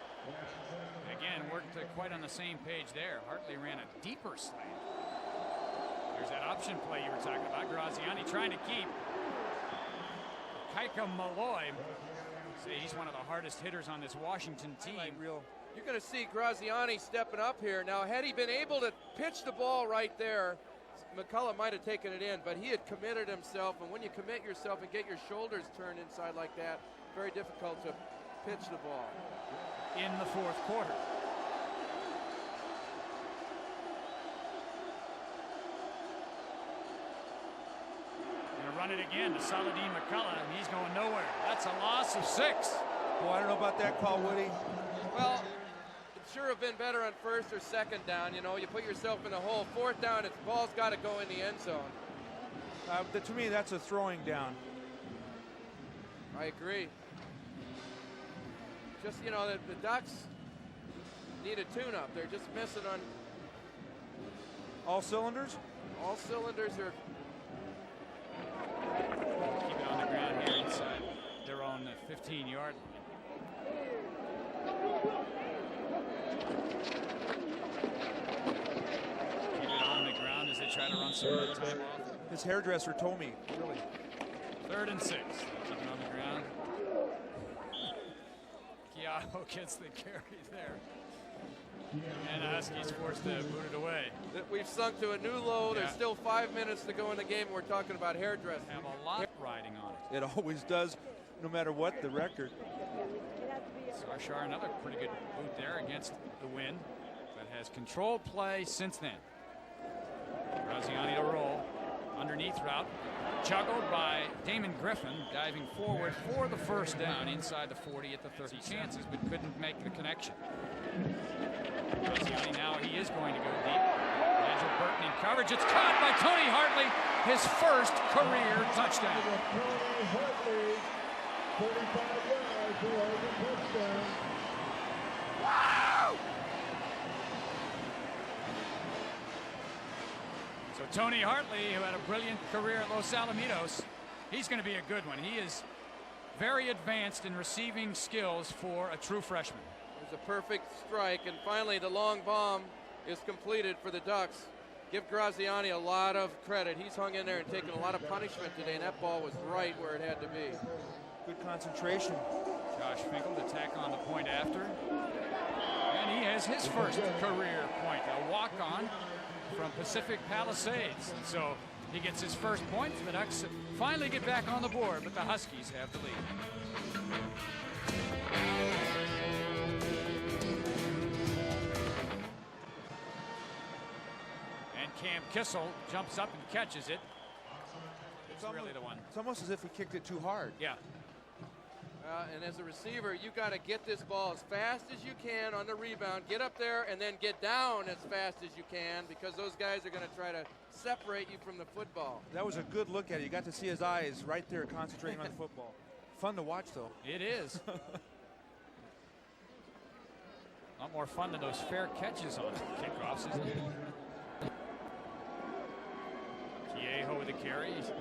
again worked quite on the same page there. Hartley ran a deeper slant. There's that option play you were talking about. Graziani trying to keep Kaika Malloy. He's one of the hardest hitters on this Washington team. You're going to see Graziani stepping up here. Now, had he been able to pitch the ball right there, McCullough might have taken it in, but he had committed himself, and when you commit yourself and get your shoulders turned inside like that, very difficult to pitch the ball. In the 4th quarter. Gonna run it again to Saladin McCullough, and he's going nowhere. That's a loss of 6. Well, I don't know about that call, Woody. Well, it sure have been better on 1st or 2nd down. You know, you put yourself in the hole. 4th down, the ball's got to go in the end zone. To me, that's a throwing down. I agree. Just, you know, the Ducks need a tune-up. They're just missing on... All cylinders? All cylinders are... Keep it on the ground here inside their own 15-yard line. Keep it on the ground as they try to run some of the time off. His hairdresser told me, really. 3rd and 6. Keep it on the ground. Keogh gets the carry there. And Huskies forced to boot it away. We've sunk to a new low. There's still 5 minutes to go in the game. We're talking about hairdressing. Have a lot riding on it. It always does, no matter what the record. Sarshar, another pretty good boot there against the wind, but has controlled play since then. Graziani to roll. Underneath route. Juggled by Damon Griffin, diving forward for the first down inside the 40 at the 30. Chances, but couldn't make the connection. Graziani now, he is going to go deep. Nigel Burton in coverage. It's caught by Tony Hartley, his first career touchdown. Tony Hartley, 45 yards, touchdown. Wow! So Tony Hartley, who had a brilliant career at Los Alamitos, he's going to be a good one. He is very advanced in receiving skills for a true freshman. There's a perfect strike, and finally the long bomb is completed for the Ducks. Give Graziani a lot of credit. He's hung in there and taken a lot of punishment today, and that ball was right where it had to be. Good concentration. Josh Finkel to tack on the point after. And he has his first career point, a walk-on from Pacific Palisades. So he gets his first point. The Ducks finally get back on the board, but the Huskies have the lead. And Cam Kissel jumps up and catches it. It's really the one. It's almost as if he kicked it too hard. Yeah. And as a receiver, you got to get this ball as fast as you can on the rebound, get up there, and then get down as fast as you can, because those guys are going to try to separate you from the football. That was a good look at it. You got to see his eyes right there concentrating on the football. Fun to watch, though. It is. A lot more fun than those fair catches on kickoffs, isn't it? Kieho with the carry. He's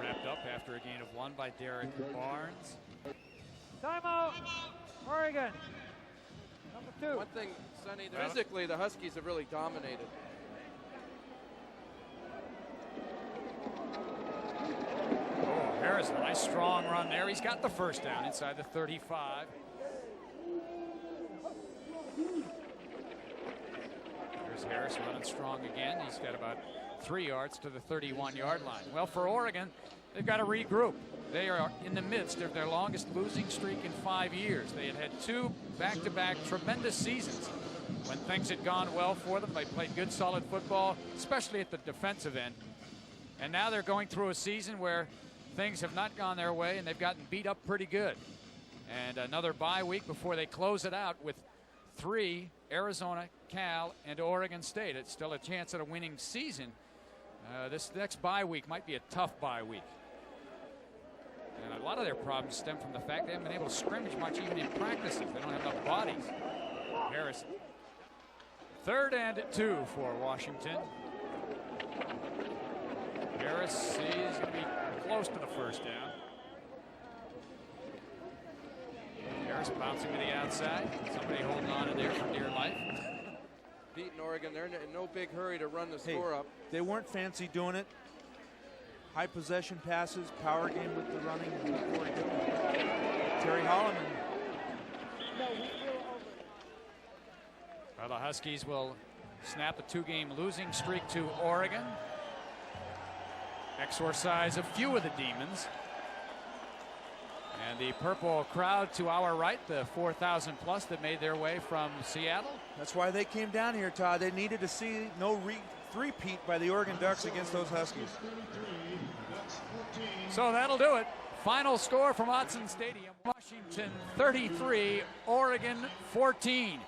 wrapped up after a gain of 1 by Derek Barnes. Timeout, Oregon. Number 2. One thing, Sonny, physically the Huskies have really dominated. Oh, Harris, a nice strong run there. He's got the first down inside the 35. There's Harris running strong again. He's got about 3 yards to the 31-yard line. Well, for Oregon, they've got to regroup. They are in the midst of their longest losing streak in 5 years. They had 2 back-to-back tremendous seasons when things had gone well for them. They played good, solid football, especially at the defensive end. And now they're going through a season where things have not gone their way, and they've gotten beat up pretty good. And another bye week before they close it out with 3, Arizona, Cal, and Oregon State. It's still a chance at a winning season. This next bye week might be a tough bye week. And a lot of their problems stem from the fact they haven't been able to scrimmage much even in practices. They don't have enough bodies. Harris. 3rd and 2 for Washington. Harris is going to be close to the first down. Harris bouncing to the outside. Somebody holding on in there for dear life. Beating Oregon, they're in no big hurry to run the score up. They weren't fancy doing it. High possession passes, power game with the running. Terry Holloman. Well, the Huskies will snap a 2-game losing streak to Oregon. Exorcise a few of the demons. And the purple crowd to our right, the 4,000 plus that made their way from Seattle. That's why they came down here, Todd. They needed to see no three-peat by the Oregon Ducks against those Huskies. So that'll do it. Final score from Autzen Stadium. Washington 33, Oregon 14.